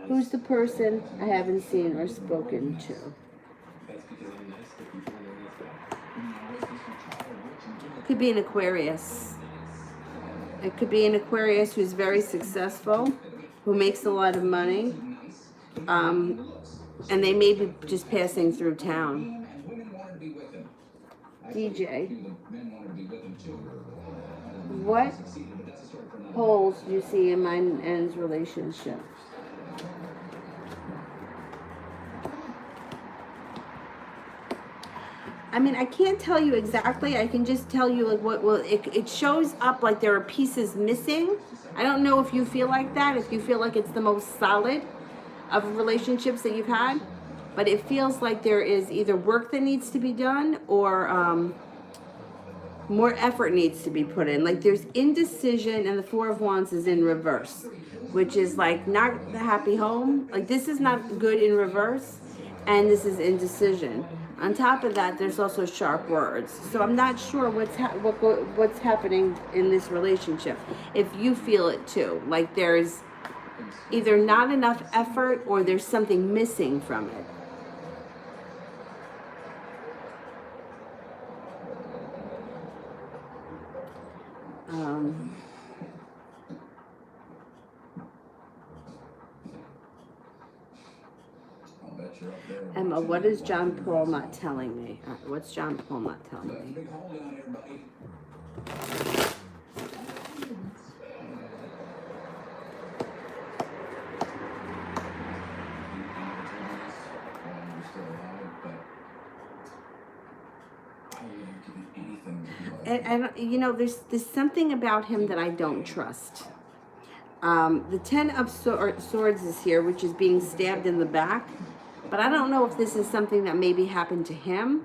who's the person I haven't seen or spoken to? Could be an Aquarius. It could be an Aquarius who's very successful, who makes a lot of money, and they may be just passing through town. DJ, what holes do you see in mine and N's relationship? I mean, I can't tell you exactly. I can just tell you like what. Well, it shows up like there are pieces missing. I don't know if you feel like that. If you feel like it's the most solid of relationships that you've had, but it feels like there is either work that needs to be done or more effort needs to be put in. Like there's indecision, and the Four of Wands is in reverse, which is like not the happy home. Like this is not good in reverse, and this is indecision. On top of that, there's also sharp words. So I'm not sure what's happening in this relationship. If you feel it too, like there's either not enough effort or there's something missing from it. Emma, what is John Paul not telling me? What's John Paul not telling me? And you know, there's something about him that I don't trust. The Ten of Swords is here, which is being stabbed in the back. But I don't know if this is something that maybe happened to him.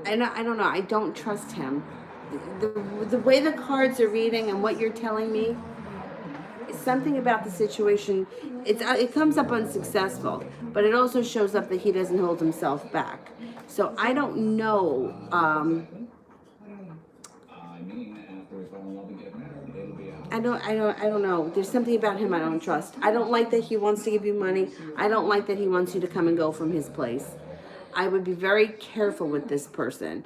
I don't know. I don't trust him. The way the cards are reading and what you're telling me, something about the situation, it comes up unsuccessful, but it also shows up that he doesn't hold himself back. So I don't know. I don't know. There's something about him I don't trust. I don't like that he wants to give you money. I don't like that he wants you to come and go from his place. I would be very careful with this person.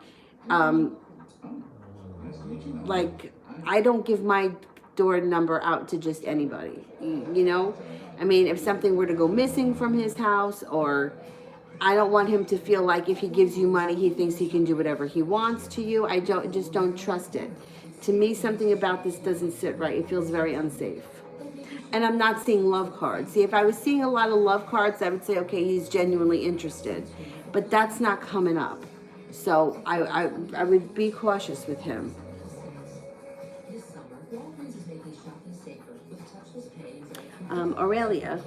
Like, I don't give my door number out to just anybody, you know? I mean, if something were to go missing from his house, or I don't want him to feel like if he gives you money, he thinks he can do whatever he wants to you. I just don't trust it. To me, something about this doesn't sit right. It feels very unsafe. and I'm not seeing love cards. See, if I was seeing a lot of love cards, I would say, okay, he's genuinely interested. But that's not coming up. So I would be cautious with him.
This summer, Walgreens is making shopping safer with touchless pay and
Aurelia,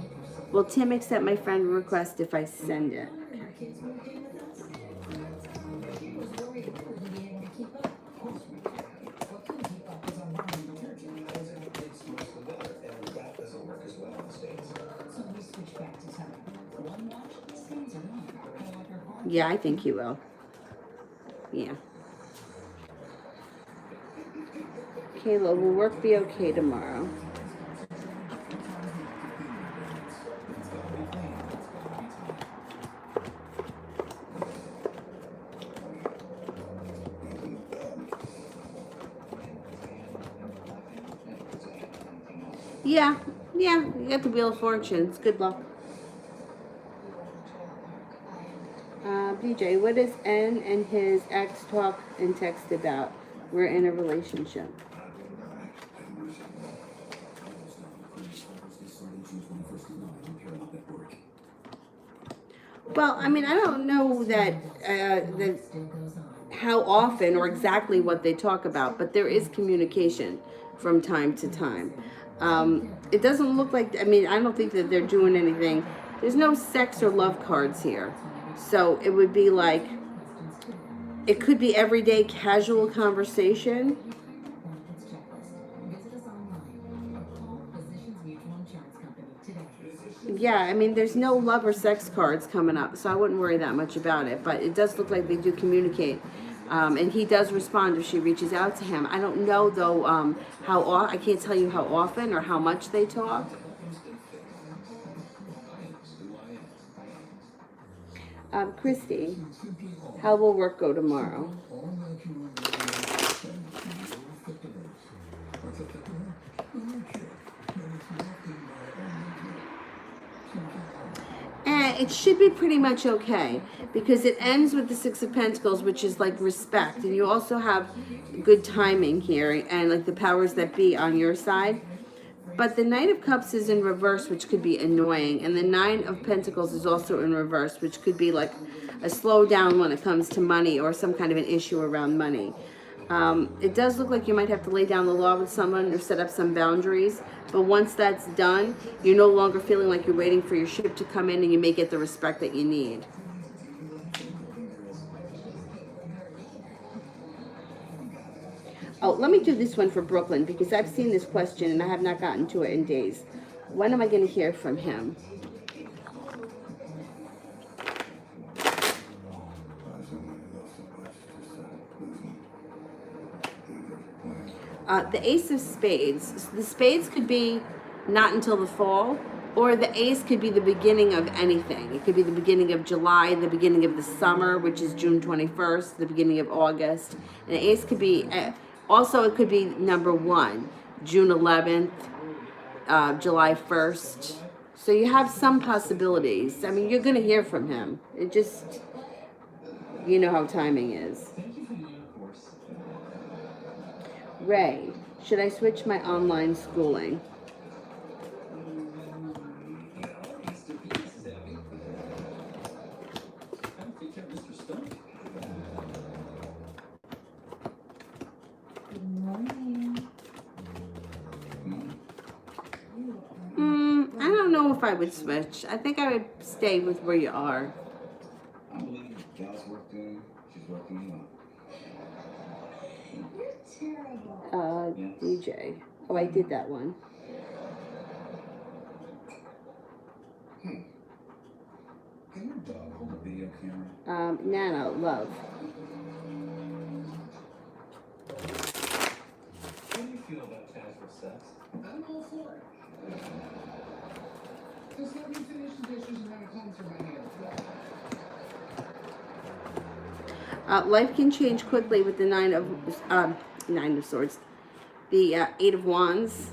will Tim accept my friend request if I send it?
our kids moved in with us. She was worried we wouldn't be able to keep up.
Of course we can. What can keep up is unwinding detergent. As it updates most of the weather, and that doesn't work as well in the States.
So we switch back to summer. One wash, stains are gone. Kind of like our car.
Yeah, I think he will. Yeah. Kayla, will work be okay tomorrow? Yeah, you got the Wheel of Fortune. It's good luck. DJ, what does N and his ex talk and text about? We're in a relationship. Well, I mean, I don't know that how often or exactly what they talk about, but there is communication from time to time. It doesn't look like, I mean, I don't think that they're doing anything. There's no sex or love cards here. So it would be like, it could be everyday casual conversation. Yeah, I mean, there's no love or sex cards coming up, so I wouldn't worry that much about it. But it does look like they do communicate. And he does respond if she reaches out to him. I don't know, though, I can't tell you how often or how much they talk. Christy, how will work go tomorrow? It should be pretty much okay because it ends with the Six of Pentacles, which is like respect, and you also have good timing here and like the powers that be on your side. But the Knight of Cups is in reverse, which could be annoying, and the Nine of Pentacles is also in reverse, which could be like a slowdown when it comes to money or some kind of an issue around money. It does look like you might have to lay down the law with someone or set up some boundaries. But once that's done, you're no longer feeling like you're waiting for your ship to come in, and you may get the respect that you need. Oh, let me do this one for Brooklyn because I've seen this question and I have not gotten to it in days. When am I going to hear from him? The Ace of Spades. The Spades could be not until the fall, or the Ace could be the beginning of anything. It could be the beginning of July, the beginning of the summer, which is June 21st, the beginning of August. And the Ace could be, also it could be number 1, June 11th, July 1st. So you have some possibilities. I mean, you're going to hear from him. It just, you know how timing is. Ray, should I switch my online schooling? I don't know if I would switch. I think I would stay with where you are.
I believe Gal's working. She's working well.
DJ. Oh, I did that one.
Can your dog hold a video camera?
Nana, love.
How do you feel about casual sex?
I'm all for it. Just let me finish the dishes and have a cleanser my hands.
Life can change quickly with the Nine of Swords. The Eight of Wands.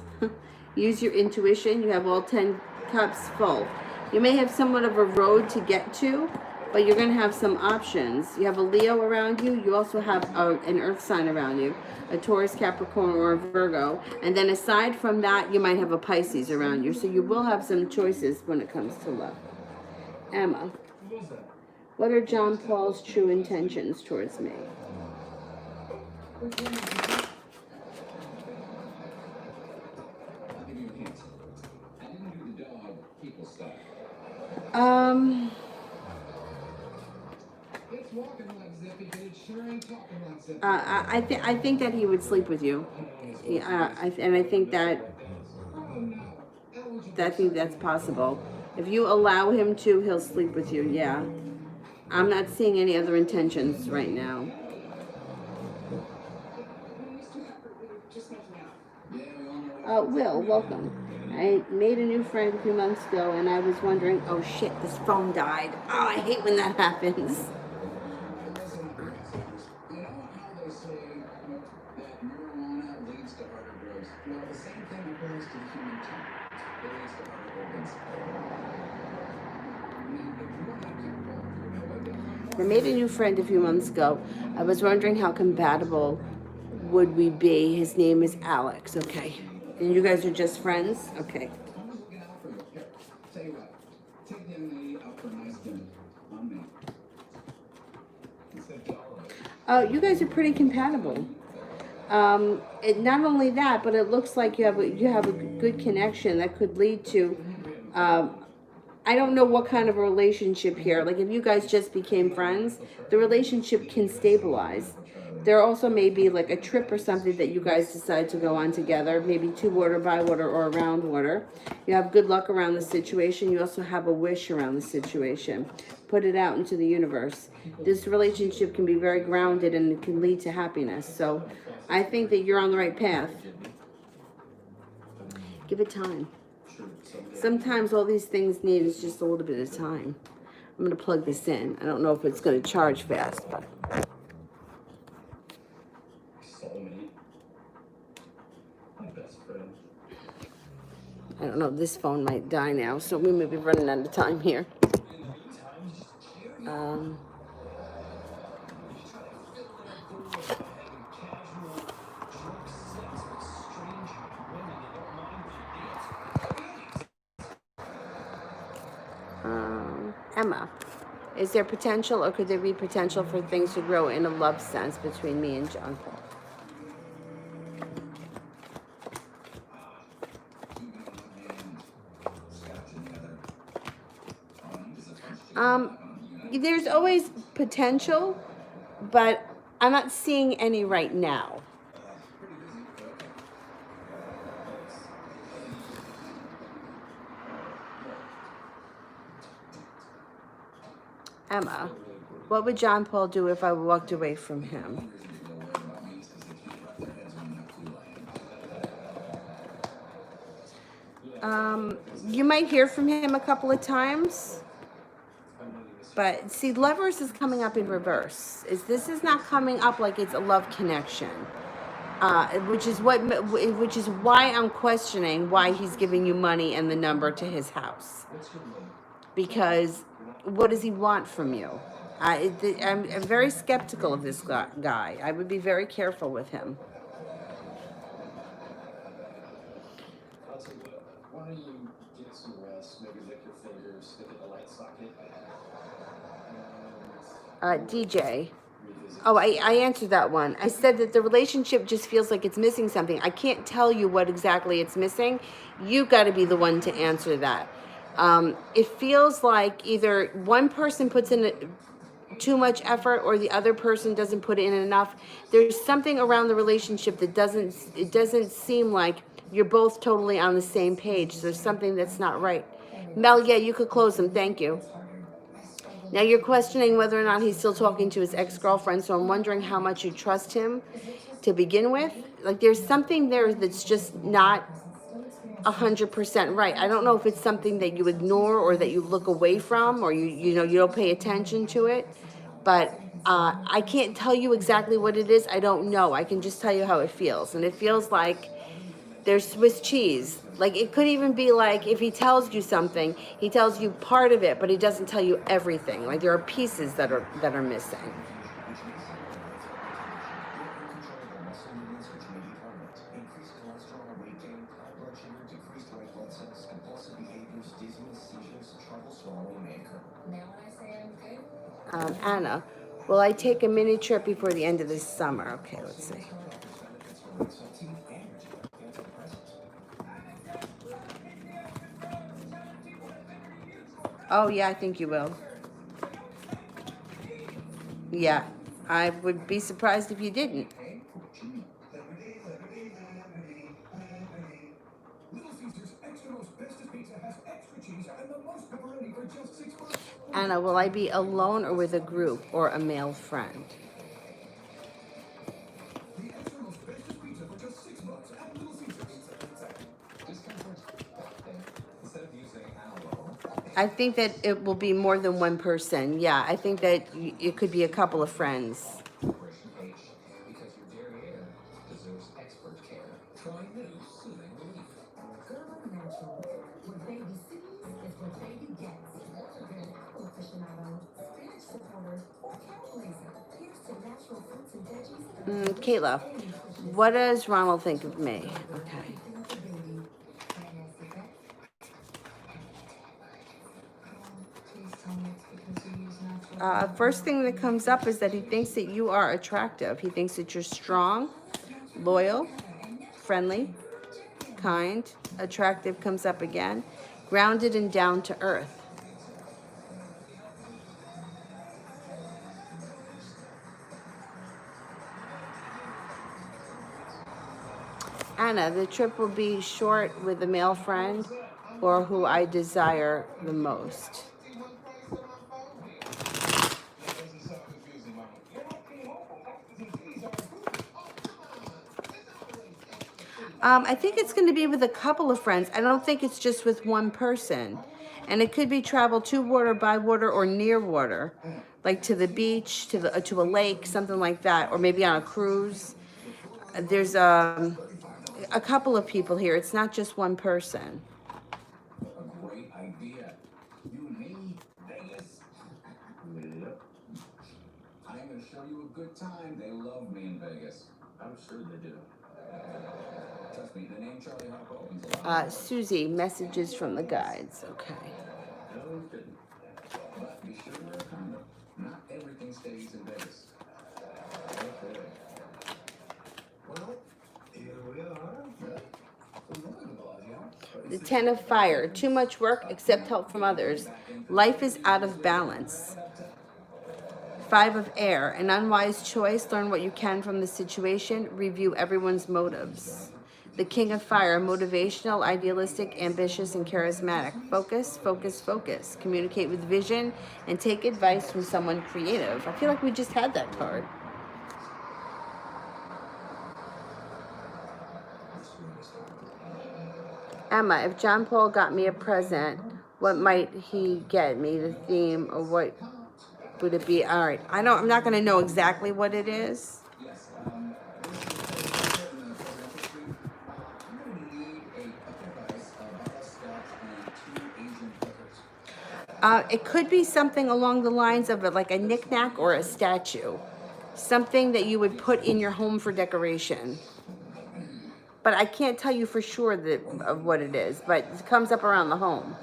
Use your intuition. You have all 10 cups full. You may have somewhat of a road to get to, but you're going to have some options. You have a Leo around you. You also have an earth sign around you, a Taurus, Capricorn, or a Virgo. And then aside from that, you might have a Pisces around you. So you will have some choices when it comes to love. Emma, what are John Paul's true intentions towards me?
I'll give you a hint. I didn't do the dog people stuff.
It's walking like Zippy, but it sure ain't talking like Zippy.
I think that he would sleep with you. And I think that I think that's possible. If you allow him to, he'll sleep with you. Yeah. I'm not seeing any other intentions right now. Will, welcome. I made a new friend a few months ago, and I was wondering, oh shit, this phone died. Oh, I hate when that happens.
You know how they say that marijuana leads to harder drugs? Well, the same thing applies to the human tongue. It leads to harder organs.
I made a new friend a few months ago. I was wondering how compatible would we be. His name is Alex. Okay. And you guys are just friends? Okay.
I'm looking out for you. Here, tell you what. Take the young lady out for a nice dinner. On me.
Oh, you guys are pretty compatible. Not only that, but it looks like you have a good connection that could lead to. I don't know what kind of a relationship here. Like if you guys just became friends, the relationship can stabilize. There also may be like a trip or something that you guys decide to go on together, maybe to water, by water, or around water. You have good luck around the situation. You also have a wish around the situation. Put it out into the universe. This relationship can be very grounded and it can lead to happiness. So I think that you're on the right path. Give it time. Sometimes all these things need is just a little bit of time. I'm going to plug this in. I don't know if it's going to charge fast, but...
Soulmate. My best friend.
I don't know, this phone might die now, so we may be running out of time here. Emma, is there potential or could there be potential for things to grow in a love sense between me and John Paul? There's always potential, but I'm not seeing any right now. Emma, what would John Paul do if I walked away from him? You might hear from him a couple of times. But see, lovers is coming up in reverse. This is not coming up like it's a love connection, which is why I'm questioning why he's giving you money and the number to his house. Because what does he want from you? I'm very skeptical of this guy. I would be very careful with him.
I'll tell you what, why don't you get some rest, maybe lick your fingers, stick in the light socket.
DJ. Oh, I answered that one. I said that the relationship just feels like it's missing something. I can't tell you what exactly it's missing. You've got to be the one to answer that. It feels like either one person puts in too much effort or the other person doesn't put in enough. There's something around the relationship that doesn't seem like you're both totally on the same page. There's something that's not right. Mel, yeah, you could close them. Thank you. Now you're questioning whether or not he's still talking to his ex-girlfriend, so I'm wondering how much you trust him to begin with. Like there's something there that's just not 100% right. I don't know if it's something that you ignore or that you look away from or you don't pay attention to it, but I can't tell you exactly what it is. I don't know. I can just tell you how it feels, and it feels like There's Swiss cheese. Like, it could even be like, if he tells you something, he tells you part of it, but he doesn't tell you everything. Like, there are pieces that are missing.
which may send you uncontrollable muscle movements, which may be permanent. Increased cholesterol, weight gain, high blood sugar, decreased white blood cells, compulsive behaviors, dizziness, seizures, trouble swallowing may occur.
Now when I say I'm good,
Anna, will I take a mini trip before the end of this summer? Okay, let's see.
Benefits for erectile teeth and antidepressants.
Oh, yeah, I think you will. Yeah, I would be surprised if you didn't.
Little Caesars Extra Most Bestest Pizza has extra cheese and the most pepperoni for just $6.
Anna, will I be alone or with a group or a male friend?
The Extra Most Bestest Pizza for just $6 at Little Caesars.
Instead of using aloe,
I think that it will be more than one person. Yeah, I think that it could be a couple of friends.
Operation H, because your derriere deserves expert care. Try new soothing relief.
Gerber Natural. What baby sees is what baby gets. Whether you're an apple aficionado, spinach supporter, or cow blazer, here's to natural fruits and veggies.
Kayla, what does Ronald think of me? Okay.
Please tell me it's because you use natural.
First thing that comes up is that he thinks that you are attractive. He thinks that you're strong, loyal, friendly, kind, attractive comes up again, grounded and down to earth. Anna, the trip will be short with a male friend or who I desire the most. I think it's going to be with a couple of friends. I don't think it's just with one person. And it could be travel to water, by water, or near water. Like to the beach, to a lake, something like that. Or maybe on a cruise. There's a couple of people here. It's not just one person.
A great idea. You and me, Vegas. Yep. I'm going to show you a good time. They love me in Vegas. I'm sure they do. Trust me, the name Charlie Hoppo means a lot.
Susie, messages from the guides. Okay.
No kidding. But be sure to wear a condom. Not everything stays in Vegas. Okay. Well, here we are.
The 10 of fire. Too much work, accept help from others. Life is out of balance. 5 of air. An unwise choice. Learn what you can from the situation. Review everyone's motives. The king of fire. Motivational, idealistic, ambitious, and charismatic. Focus, focus, focus. Communicate with vision and take advice from someone creative. I feel like we just had that card. Emma, if John Paul got me a present, what might he get me? The theme, or what would it be? All right, I'm not going to know exactly what it is.
Yes, I'm going to need a couple of ice, a bottle of scotch, and 2 Asian hookers.
It could be something along the lines of like a knickknack or a statue. Something that you would put in your home for decoration. But I can't tell you for sure of what it is, but it comes up around the home.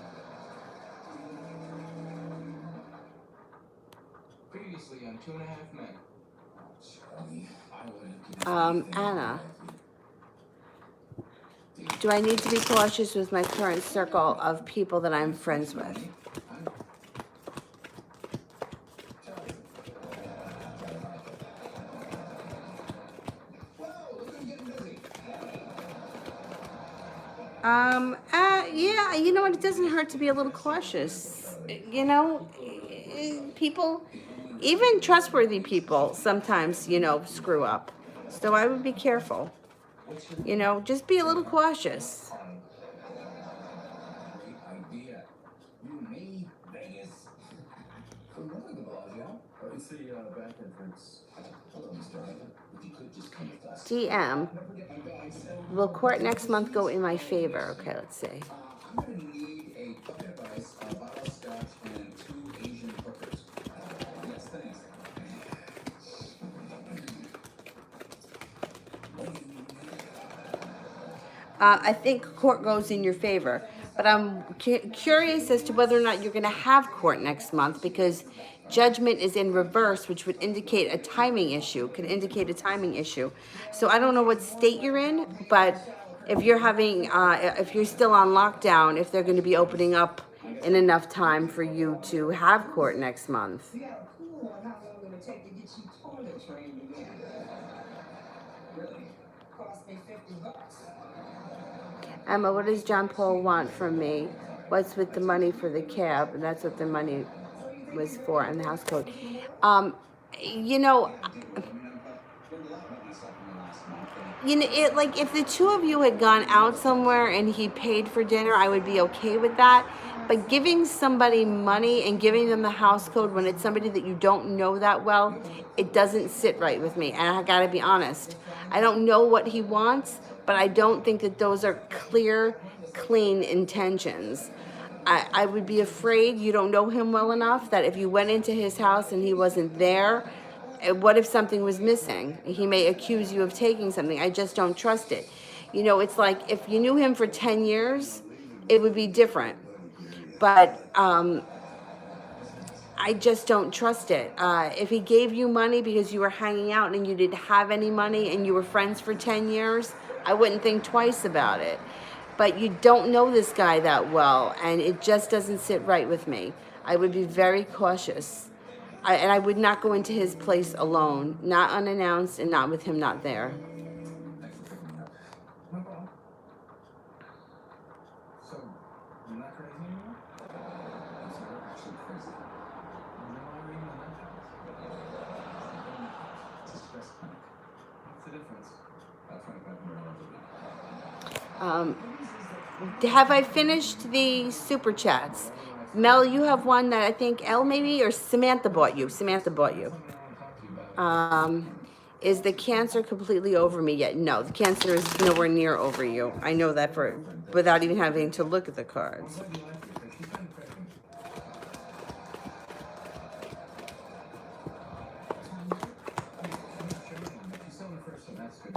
previously on 2.5 Men.
Charlie, I wouldn't do
Anna, do I need to be cautious with my current circle of people that I'm friends with? Yeah, you know what? It doesn't hurt to be a little cautious. You know, people, even trustworthy people, sometimes, screw up. So I would be careful. Just be a little cautious.
Great idea. You and me, Vegas. For another Bellagio.
What's the back entrance?
Hello, Mr. Ivan. If you could just come with us.
DM.
Don't forget my bags.
Will court next month go in my favor? Okay, let's see.
I'm gonna need a bucket of ice, a bottle of scotch, and 2 Asian hookers. Yes, thanks.
I think court goes in your favor, but I'm curious as to whether or not you're going to have court next month, because judgment is in reverse, which would indicate a timing issue, could indicate a timing issue. So I don't know what state you're in, but if you're having, if you're still on lockdown, if they're going to be opening up in enough time for you to have court next month.
We got a pool on how long it'll take to get you toilet trained again. Really? Cost me $50.
Emma, what does John Paul want from me? What's with the money for the cab? And that's what the money was for in the house code. You know, it like if the two of you had gone out somewhere and he paid for dinner, I would be okay with that. But giving somebody money and giving them the house code when it's somebody that you don't know that well, it doesn't sit right with me. And I gotta be honest, I don't know what he wants, but I don't think that those are clear, clean intentions. I would be afraid, you don't know him well enough, that if you went into his house and he wasn't there, what if something was missing? He may accuse you of taking something. I just don't trust it. You know, it's like if you knew him for 10 years, it would be different. But I just don't trust it. If he gave you money because you were hanging out and you didn't have any money and you were friends for 10 years, I wouldn't think twice about it. But you don't know this guy that well, and it just doesn't sit right with me. I would be very cautious. And I would not go into his place alone, not unannounced and not with him not there.
Thanks for picking me up.
No problem. So, you're not crazy anymore?
I'm sorry, we're actually crazy.
Well, then why are you in the nut house?
It's a stress clinic.
What's the difference?
$2,500 a week.
Have I finished the super chats? Mel, you have one that I think Elle maybe or Samantha bought you. Samantha bought you.
Something I want to talk to you about.
Is the cancer completely over me yet? No, the cancer is nowhere near over you. I know that for without even having to look at the cards.
What do you like her? 'Cause she's been crazy. I'm not sure anything, but she's still in the first, so that's good.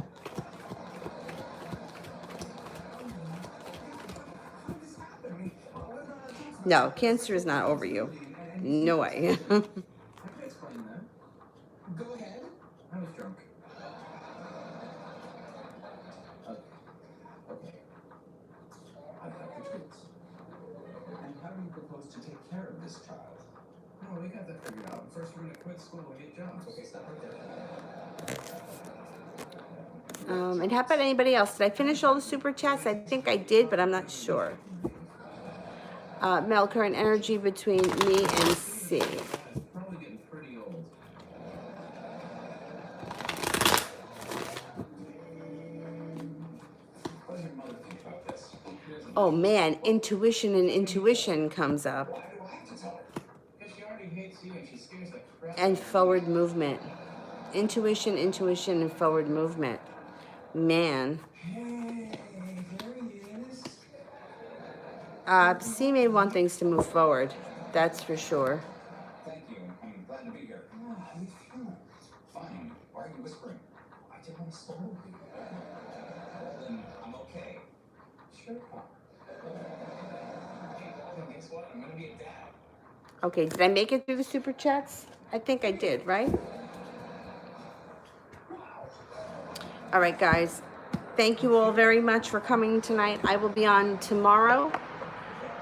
No, cancer is not over you. No way.
I can explain that.
Go ahead.
I was drunk.
Okay. I have the treats. And how do you propose to take care of this child?
No, we got that figured out. First, we're gonna quit school and get jobs.
Okay, stop right there.
And how about anybody else? Did I finish all the super chats? I think I did, but I'm not sure. Mel, current energy between me and C.
Probably getting pretty old.
What does your mother think about this?
Oh man, intuition and intuition comes up.
Why do I have to tell her?
Because she already hates you and she scares the crap
And forward movement. Intuition, intuition, and forward movement. Man.
Hey, there he is.
C may want things to move forward. That's for sure.
Thank you. I'm glad to be here. You feel fine. Why are you whispering? I didn't want to startle you. Well, then I'm okay.
Sure. Hey, guess what? I'm gonna be a dad.
Okay, did I make it through the super chats? I think I did, right? All right, guys. Thank you all very much for coming tonight. I will be on tomorrow.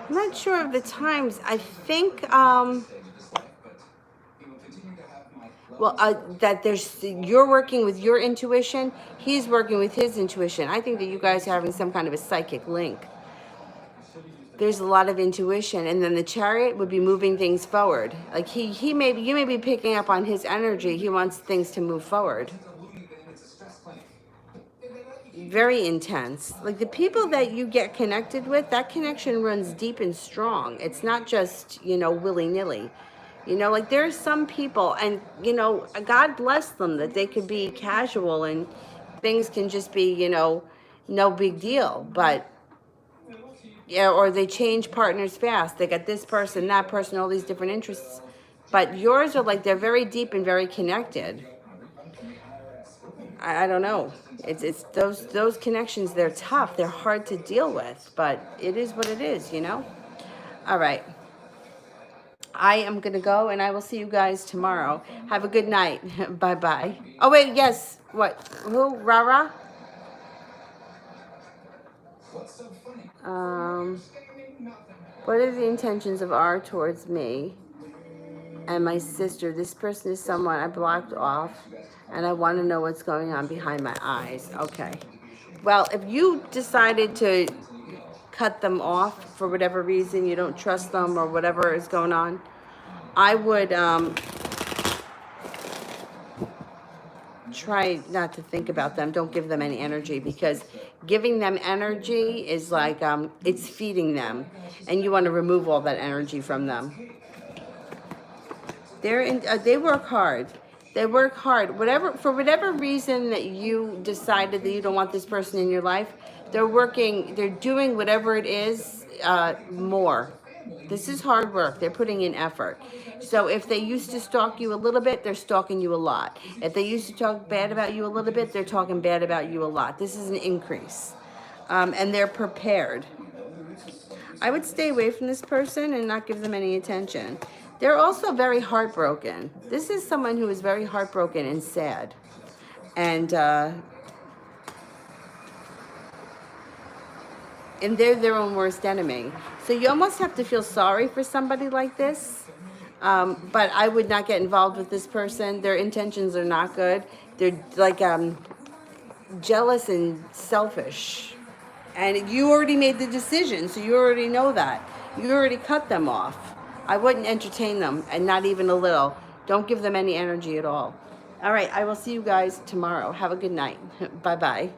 I'm not sure of the times. I think,
Stage of this life, but he will continue to have my love.
well, that you're working with your intuition. He's working with his intuition. I think that you guys are having some kind of a psychic link. There's a lot of intuition, and then the chariot would be moving things forward. Like you may be picking up on his energy. He wants things to move forward.
It's a loony bin. It's a stress clinic.
Very intense. Like the people that you get connected with, that connection runs deep and strong. It's not just, willy-nilly. You know, like there are some people, and you know, God bless them that they could be casual and things can just be, you know, no big deal. But yeah, or they change partners fast. They got this person, that person, all these different interests. But yours are like they're very deep and very connected. I don't know. It's those connections. They're tough. They're hard to deal with. But it is what it is, you know. All right. I am gonna go, and I will see you guys tomorrow. Have a good night. Bye bye. Oh wait, yes. What? Who? Rara?
What's so funny?
What are the intentions of R towards me and my sister? This person is someone I blocked off, and I want to know what's going on behind my eyes. Okay. Well, if you decided to cut them off for whatever reason, you don't trust them or whatever is going on, I would try not to think about them. Don't give them any energy, because giving them energy is like it's feeding them, and you want to remove all that energy from them. They work hard. They work hard. For whatever reason that you decided that you don't want this person in your life, they're doing whatever it is more. This is hard work. They're putting in effort. So if they used to stalk you a little bit, they're stalking you a lot. If they used to talk bad about you a little bit, they're talking bad about you a lot. This is an increase. And they're prepared. I would stay away from this person and not give them any attention. They're also very heartbroken. This is someone who is very heartbroken and sad. And they're their own worst enemy. So you almost have to feel sorry for somebody like this. But I would not get involved with this person. Their intentions are not good. They're like jealous and selfish. And you already made the decision, so you already know that. You already cut them off. I wouldn't entertain them, and not even a little. Don't give them any energy at all. All right, I will see you guys tomorrow. Have a good night. Bye-bye.